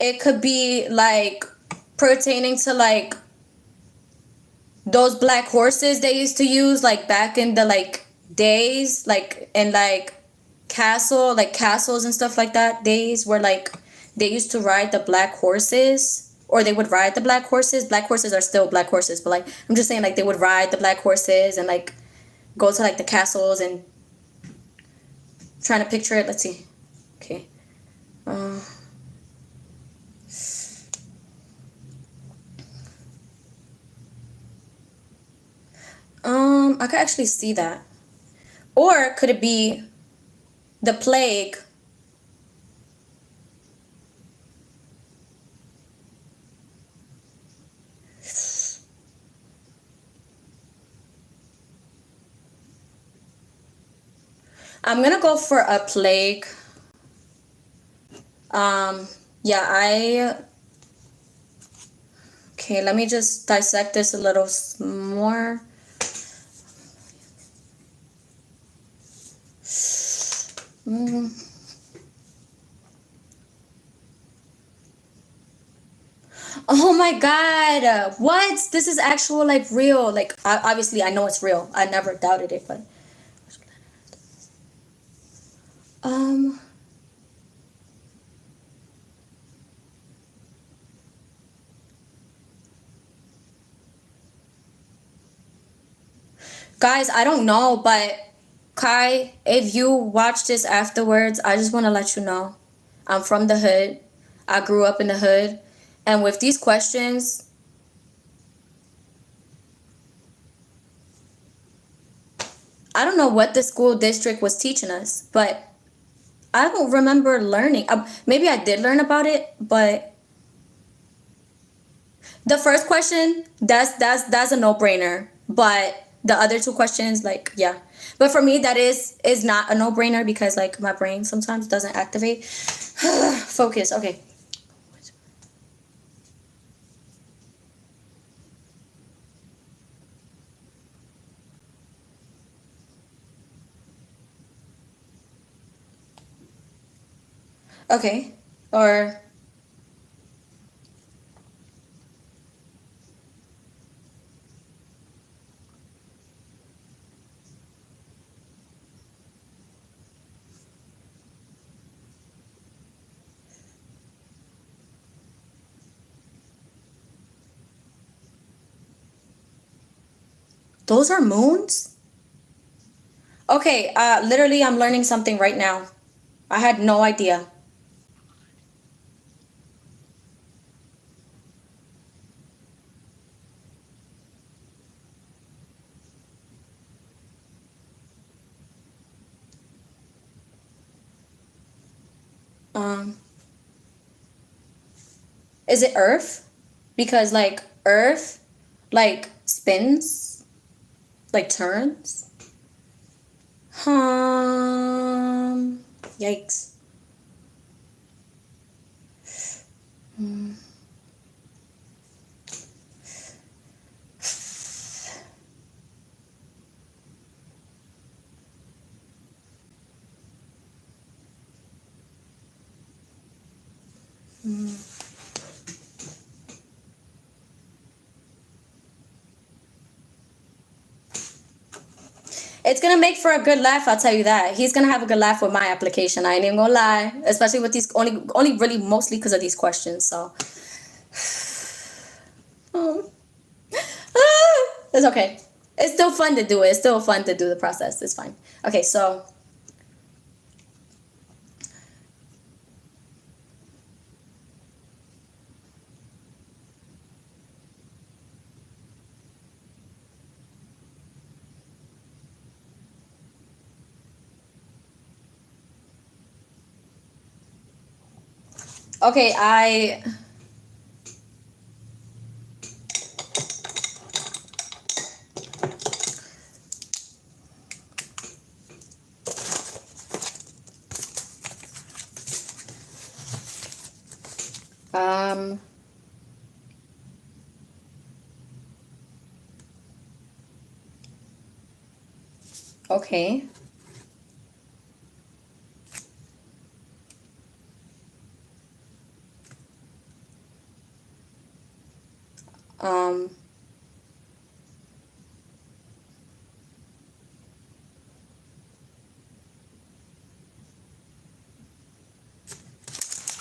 it could be like pertaining to like those black horses they used to use like back in the like days, like in like castles and stuff like that, days where like they used to ride the black horses, or they would ride the black horses. Black horses are still black horses, but like I'm just saying, like they would ride the black horses and like go to like the castles, and trying to picture it. Let's see. Okay. I could actually see that. Or could it be the plague? I'm gonna go for a plague. Okay, let me just dissect this a little more. Oh my God, what? This is actual, like, real. Like, obviously I know it's real. I never doubted it, but guys, I don't know, but Kai, if you watch this afterwards, I just want to let you know I'm from the hood. I grew up in the hood, And with these questions, I don't know what the school district was teaching us, but I don't remember learning. Maybe I did learn about it, but the first question, that's a no-brainer. But the other two questions, like, yeah. But for me, that is not a no-brainer because like my brain sometimes doesn't activate. Focus. Okay. Okay. Or those are moons? Okay, literally I'm learning something right now. I had no idea. Um, is it Earth? Because like Earth like spins, like turns. Yikes. It's gonna make for a good laugh, I'll tell you that. He's gonna have a good laugh with my application. I ain't even gonna lie. Especially with these only really mostly because of these questions, so oh. It's okay. It's still fun to do it. It's still fun to do the process. It's fine. Okay, so okay, um okay. Um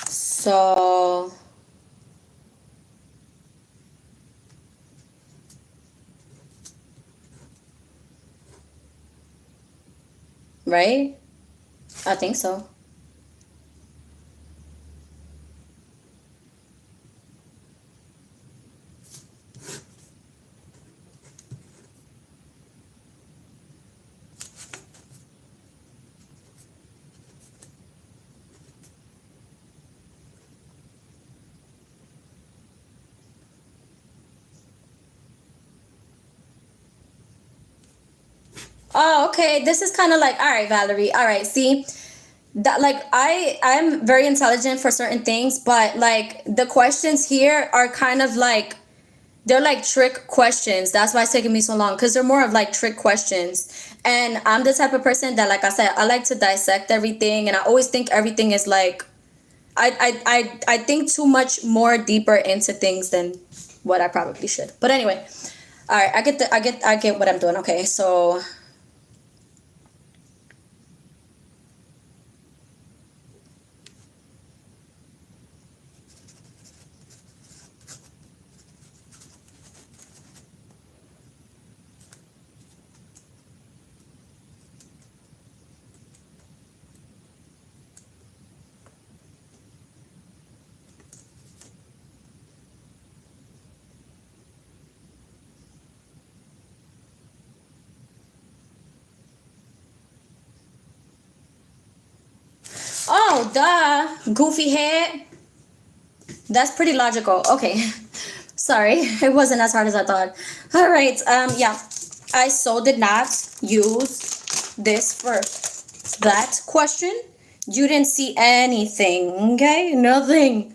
so right? I think so. Oh, okay. This is kind of like, all right, Valerie. All right, see that like I'm very intelligent for certain things, but like the questions here are kind of like they're like trick questions. That's why it's taking me so long because they're more of like trick questions. And I'm the type of person that, like I said, I like to dissect everything, and I always think everything is like I think too much more deeper into things than what I probably should. But anyway, all right, I get what I'm doing. Okay, so Oh, duh. Goofy head. That's pretty logical. Okay. Sorry. It wasn't as hard as I thought. All right. Yeah. I so did not use this for that question. You didn't see anything, okay? Nothing.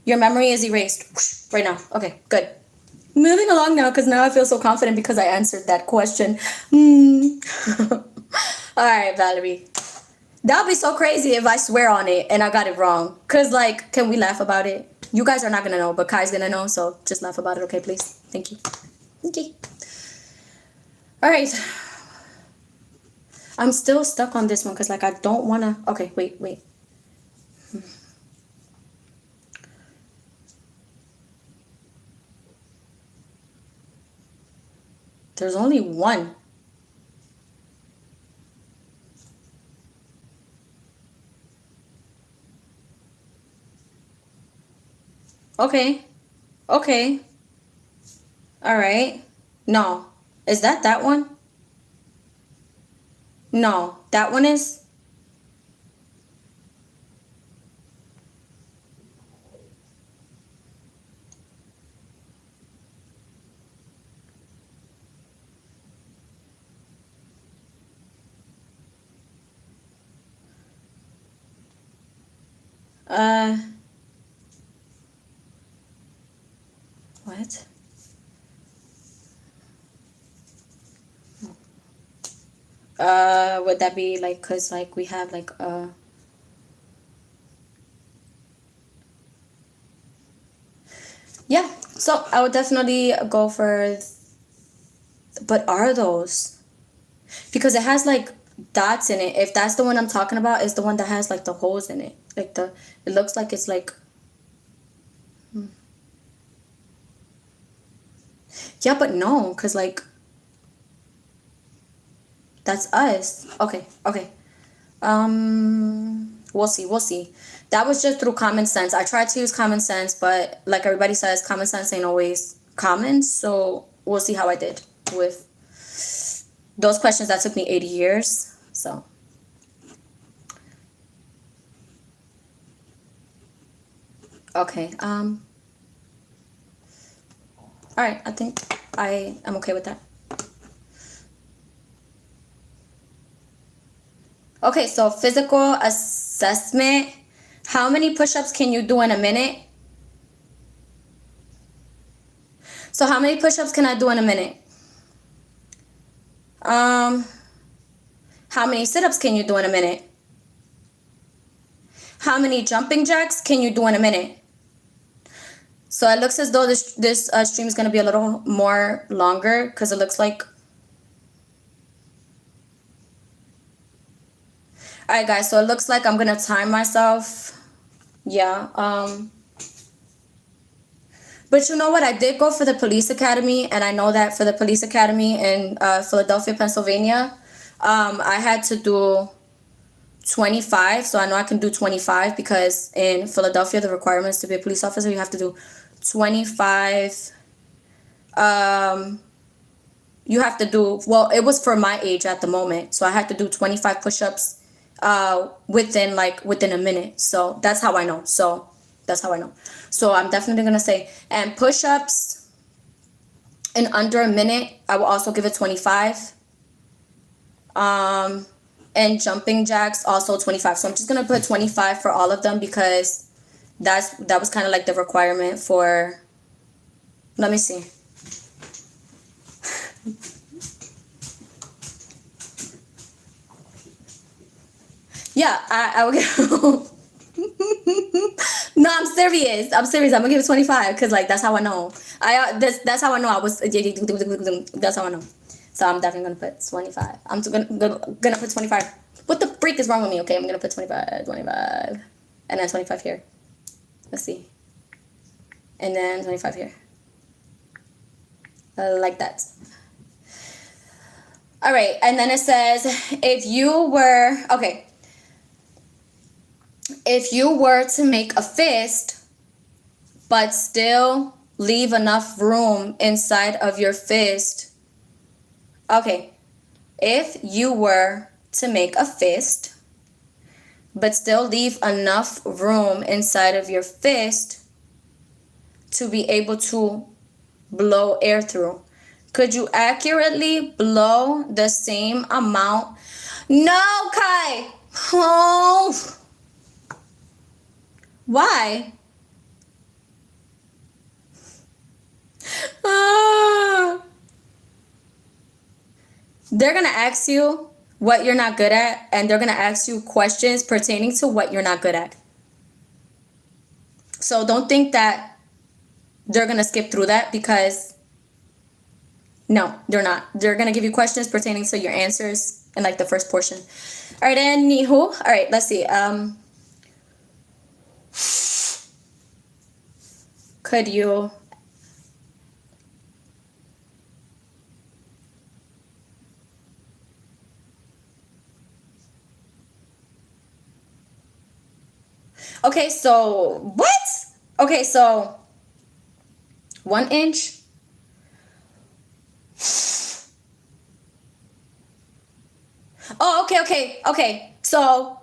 Your memory is erased right now. Okay, good. Moving along now, because now I feel so confident because I answered that question. All right, Valerie. That would be so crazy if I swear on it and I got it wrong. Because, like, can we laugh about it? You guys are not going to know, but Kai's going to know, so just laugh about it, okay, please? Thank you. Okay. All right. I'm still stuck on this one because, like, I don't want to... Okay, wait. There's only one. Okay. All right. No. Is that one? No. That one is... What? Would that be like, cause like we have like yeah, so I would definitely go for, but are those? Because it has like dots in it. If that's the one I'm talking about, is the one that has like the holes in it. Like it looks like it's like, yeah, but no, cause like, that's us. Okay. We'll see. That was just through common sense. I tried to use common sense, but like everybody says, common sense ain't always common. So we'll see how I did with those questions that took me 80 years. So. Okay. All right. I think I am okay with that. Okay, so physical assessment. How many push-ups can you do in a minute? So how many push-ups can I do in a minute? How many sit-ups can you do in a minute? How many jumping jacks can you do in a minute? So it looks as though this stream is going to be a little more longer because it looks like... Alright guys, so it looks like I'm going to time myself. Yeah. But you know what? I did go for the police academy, and I know that for the police academy in Philadelphia, Pennsylvania, I had to do 25. So I know I can do 25 because in Philadelphia, the requirements to be a police officer, you have to do 25. You have to do, well, it was for my age at the moment. So I had to do 25 push-ups within a minute. So that's how I know. So I'm definitely gonna say, and push-ups in under a minute, I will also give it 25. And jumping jacks also 25. So I'm just gonna put 25 for all of them because that was kind of like the requirement for. Let me see. Yeah, I will get. No, I'm serious. I'm gonna give it 25 because like that's how I know. That's how I know I was. That's how I know. So I'm definitely gonna put 25. I'm gonna put 25. What the freak is wrong with me? Okay, I'm gonna put 25, and then 25 here. Let's see. And then 25 here. Like that. All right, and then it says if you were to make a fist, but still leave enough room inside of your fist. Okay, if you were to make a fist, but still leave enough room inside of your fist to be able to blow air through? Could you accurately blow the same amount? No, Kai. Oh. Why? Ah. They're going to ask you what you're not good at, and they're going to ask you questions pertaining to what you're not good at. So don't think that they're going to skip through that, because no, they're not. They're going to give you questions pertaining to your answers in like the first portion. All right, anywho. All right, let's see. Could you... Okay, so what? Okay, so 1 inch. Oh, okay. So,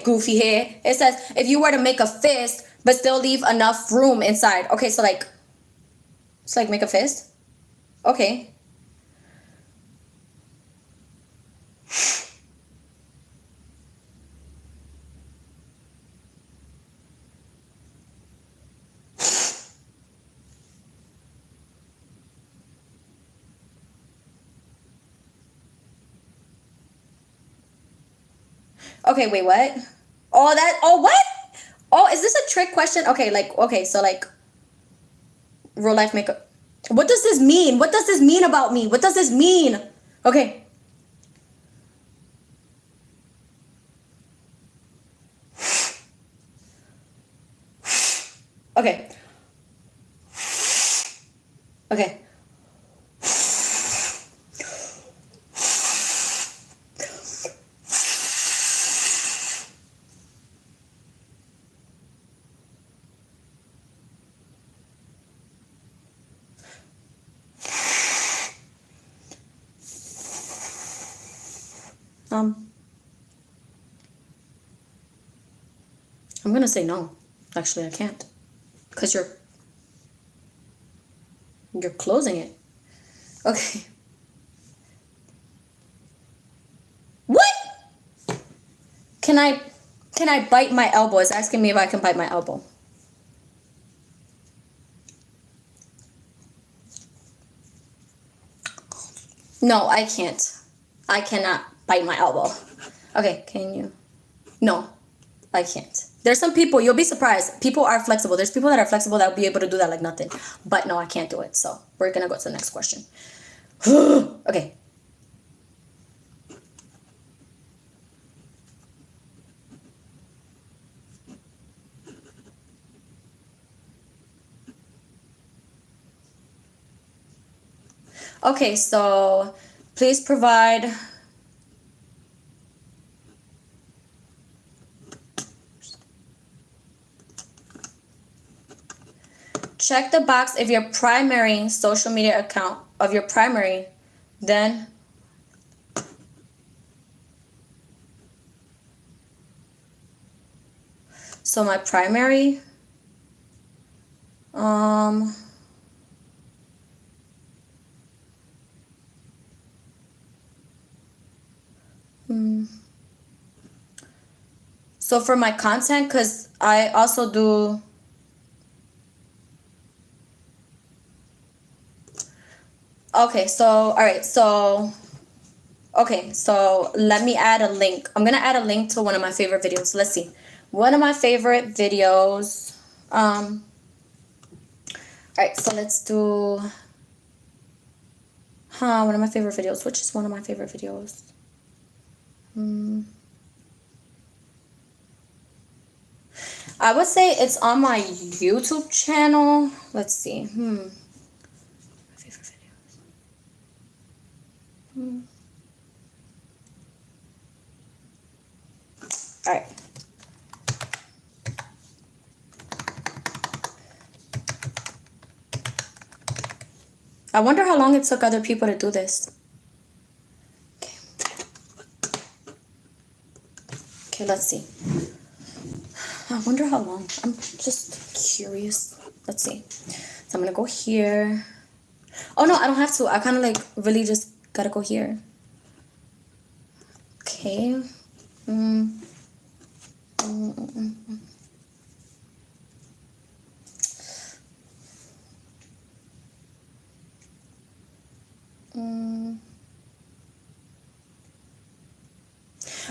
goofy here. It says if you were to make a fist but still leave enough room inside. Okay, so like, it's like make a fist. Okay. Okay, wait, what? What? Oh, is this a trick question? Okay, so like, real life makeup. What does this mean? What does this mean about me? What does this mean? Okay. Okay. Okay. I'm gonna say no. Actually, I can't, because you're closing it. Okay. What? Can I bite my elbow? It's asking me if I can bite my elbow. No, I can't. I cannot bite my elbow. Okay, can you? No, I can't. There's some people, you'll be surprised. People are flexible. There's people that are flexible that will be able to do that like nothing. But no, I can't do it. So we're going to go to the next question. Okay. Okay, so please provide... Check the box if your primary social media account of your primary, then so my primary so for my content, because I also do... Okay, so, all right, so, okay, so let me add a link. I'm going to add a link to one of my favorite videos. Let's see. One of my favorite videos. All right, so let's do, one of my favorite videos. Which is one of my favorite videos? I would say it's on my YouTube channel. Let's see. All right. I wonder how long it took other people to do this. Okay. let's see. I wonder how long. I'm just curious. Let's see. So I'm gonna go here. Oh no, I don't have to. I kind of like really just gotta go here. Okay.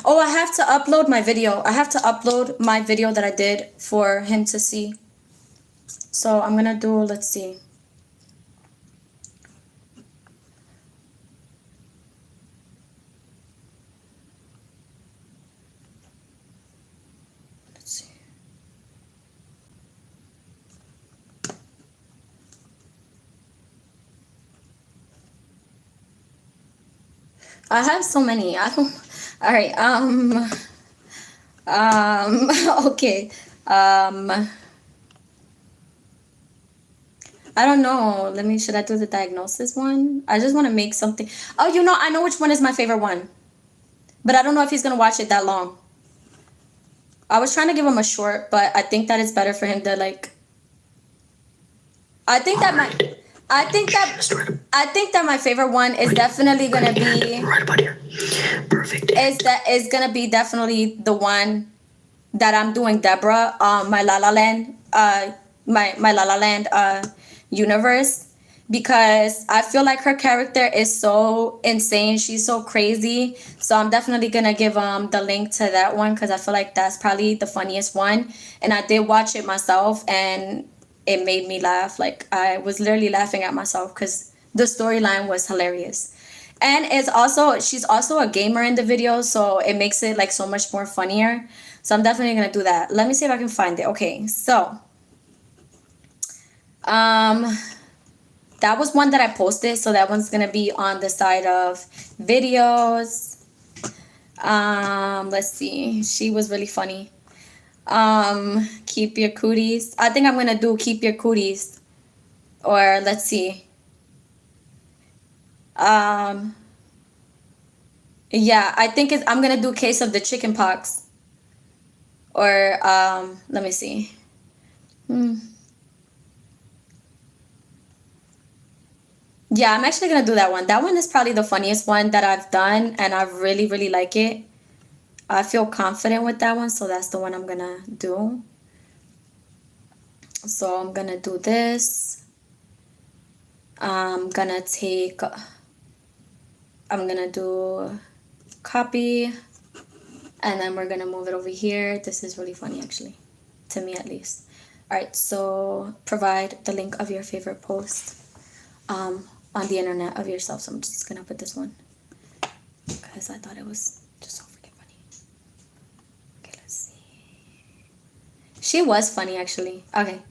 Oh, I have to upload my video. I have to upload my video that I did for him to see. So I'm gonna do, let's see. Let's see. I have so many. I don't. All right. Okay. I don't know. Should I do the diagnosis one? I just want to make something. Oh, you know, I know which one is my favorite one. But I don't know if he's going to watch it that long. I was trying to give him a short, but I think that it's better for him to like. I think that my favorite one is definitely going to be. Right about here. Perfect. Is going to be definitely the one that I'm doing Deborah, my La La Land, my La La Land universe, because I feel like her character is so insane. She's so crazy. So I'm definitely gonna give the link to that one because I feel like that's probably the funniest one. And I did watch it myself and it made me laugh. Like I was literally laughing at myself because the storyline was hilarious. And she's also a gamer in the video, so it makes it like so much more funnier. So I'm definitely gonna do that. Let me see if I can find it. Okay, so that was one that I posted, so that one's gonna be on the side of videos. Let's see. She was really funny. Keep your cooties. I think I'm gonna do keep your cooties. Or let's see. Yeah, I think I'm gonna do case of the chicken pox. Or let me see. Yeah, I'm actually gonna do that one. That one is probably the funniest one that I've done, and I really, really like it. I feel confident with that one, so that's the one I'm gonna do. So I'm gonna do this. I'm gonna do copy, and then we're gonna move it over here. This is really funny, actually, to me at least. All right, so provide the link of your favorite post on the internet of yourself. So I'm just gonna put this one because I thought it was just so freaking funny. Okay, let's see. She was funny, actually. Okay,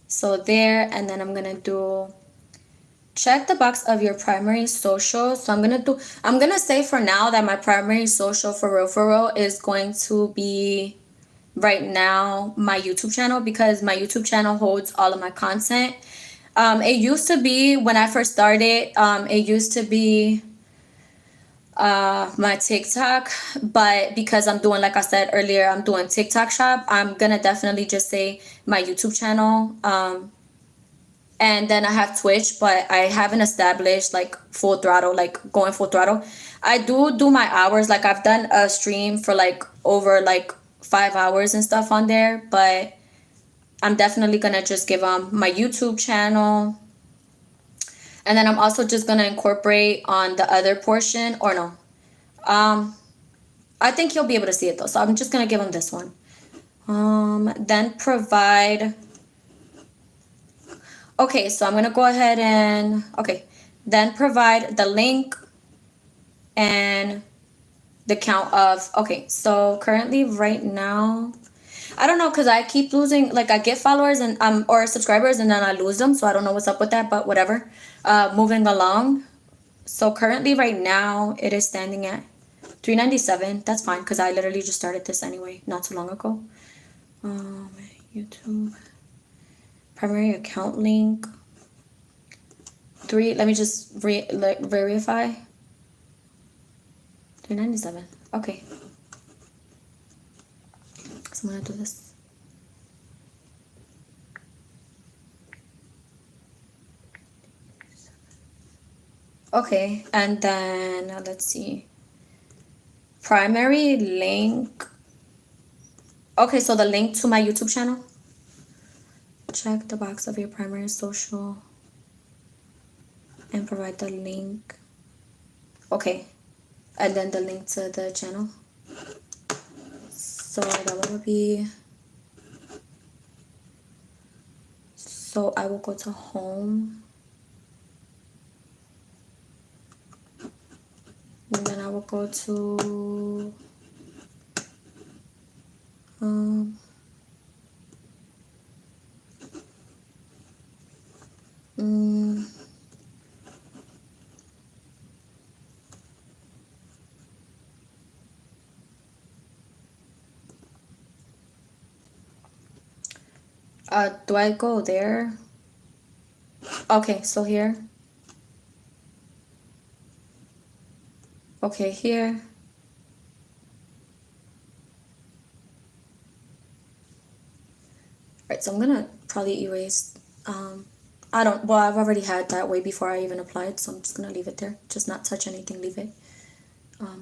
so there, and then I'm gonna do check the box of your primary social. So I'm gonna say for now that my primary social for real is going to be right now my YouTube channel, because my YouTube channel holds all of my content. It used to be, when I first started, it used to be my TikTok, but because I'm doing, like I said earlier, I'm doing TikTok shop, I'm gonna definitely just say my YouTube channel. And then I have Twitch, but I haven't established like full throttle, like going full throttle. I do my hours. Like I've done a stream for like over like 5 hours and stuff on there, but I'm definitely gonna just give my YouTube channel. And then I'm also just gonna incorporate on the other portion, or no. I think you'll be able to see it though. So I'm just gonna give him this one. Then provide. Okay, so I'm gonna go ahead and then provide the link and the count of. Okay, so currently right now, I don't know, because I keep losing, like I get followers and or subscribers and then I lose them, so I don't know what's up with that, but whatever. Moving along. So currently right now it is standing at 397. That's fine because I literally just started this anyway not too long ago. YouTube primary account link 3. Let me just verify. 397. Okay. So I'm gonna do this. Okay, and then let's see. Primary link. Okay, so the link to my YouTube channel. Check the box of your primary social and provide the link. Okay, and then the link to the channel. So that would be, so I will go to home, and then I will go to do I go there? Okay, so here. Okay, here. Right, so I'm gonna probably erase, well, I've already had that way before I even applied, so I'm just gonna leave it there. Just not touch anything, leave it,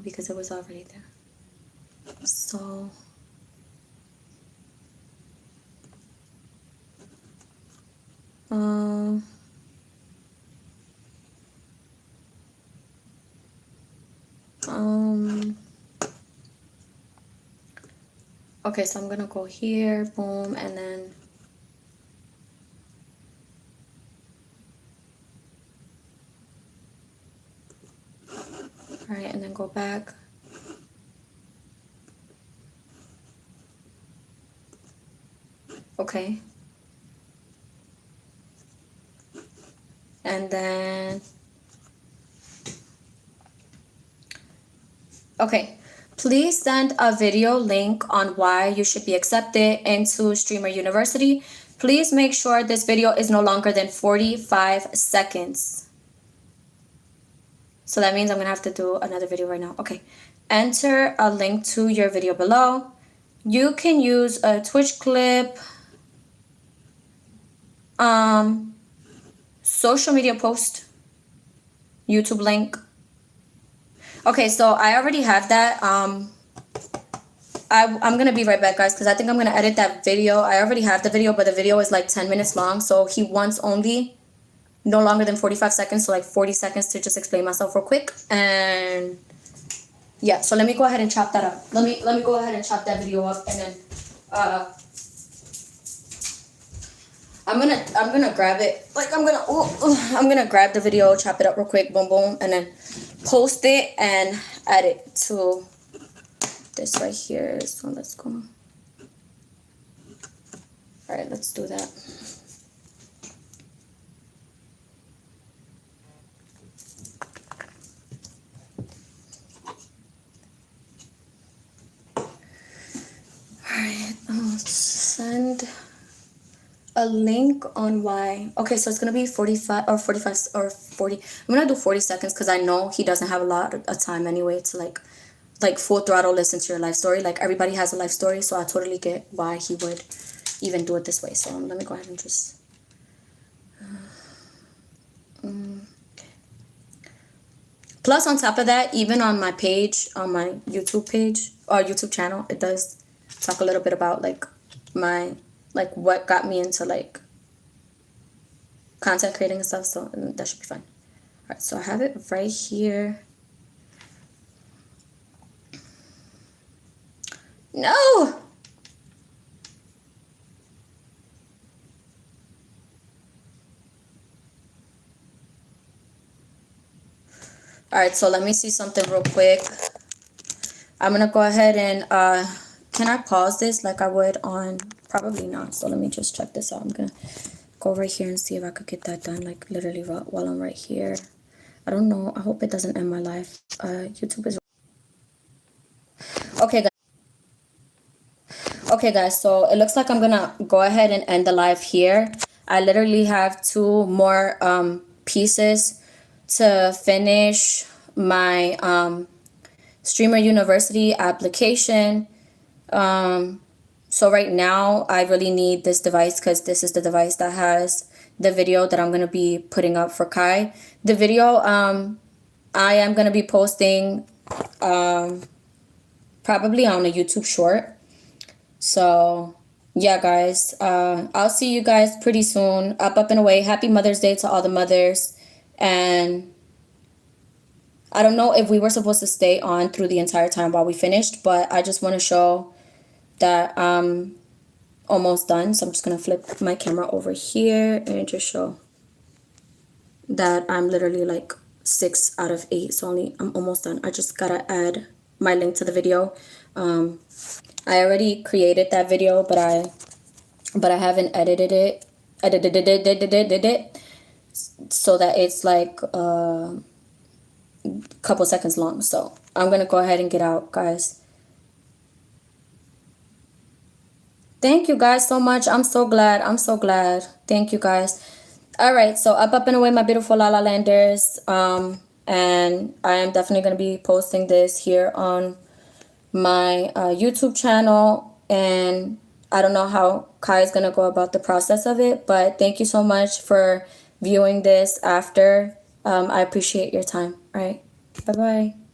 because it was already there. So, okay, so I'm gonna go here, boom, and then all right, and then go back. Okay. And then, okay. Please send a video link on why you should be accepted into Streamer University. Please make sure this video is no longer than 45 seconds. So that means I'm gonna have to do another video right now. Okay. Enter a link to your video below. You can use a Twitch clip, social media post, YouTube link. Okay, so I already have that. I'm gonna be right back, guys, because I think I'm gonna edit that video. I already have the video, but the video is like 10 minutes long, so he wants only no longer than 45 seconds, so like 40 seconds to just explain myself real quick. And yeah, so let me go ahead and chop that up. Let me go ahead and chop that video up, and then I'm gonna grab it. Like I'm gonna grab the video, chop it up real quick, boom boom, and then post it and add it to this right here. So let's go. All right, let's do that. All right, send a link on why. Okay, so it's gonna be 45 or 45 or 40. I'm gonna do 40 seconds because I know he doesn't have a lot of time anyway to like full throttle listen to your life story. Like everybody has a life story, so I totally get why he would even do it this way. So let me go ahead and just okay. Plus on top of that, even on my page, on my YouTube page or YouTube channel, it does talk a little bit about like my what got me into like content creating and stuff, so that should be fine. All right, so I have it right here. No! All right, so let me see something real quick. I'm gonna go ahead and can I pause this like I would on, probably not, so let me just check this out. I'm gonna go right here and see if I could get that done, like literally while I'm right here. I don't know, I hope it doesn't end my life. YouTube is okay guys, so it looks like I'm gonna go ahead and end the live here. I literally have 2 more pieces to finish my Streamer University application. So right now, I really need this device because this is the device that has the video that I'm going to be putting up for Kai. The video, I am going to be posting probably on a YouTube short. So yeah, guys, I'll see you guys pretty soon. Up and away. Happy Mother's Day to all the mothers. And I don't know if we were supposed to stay on through the entire time while we finished, but I just want to show that I'm almost done. So I'm just going to flip my camera over here and just show that I'm literally like 6 out of 8. So I'm almost done. I just got to add my link to the video. I already created that video, but I haven't edited it so that it's like a couple seconds long. So I'm gonna go ahead and get out, guys. Thank you guys so much. I'm so glad. Thank you guys. All right, so up and away, my beautiful La La Landers. And I am definitely gonna be posting this here on my YouTube channel, and I don't know how Kai is gonna go about the process of it, but thank you so much for viewing this after. I appreciate your time. All right, bye bye.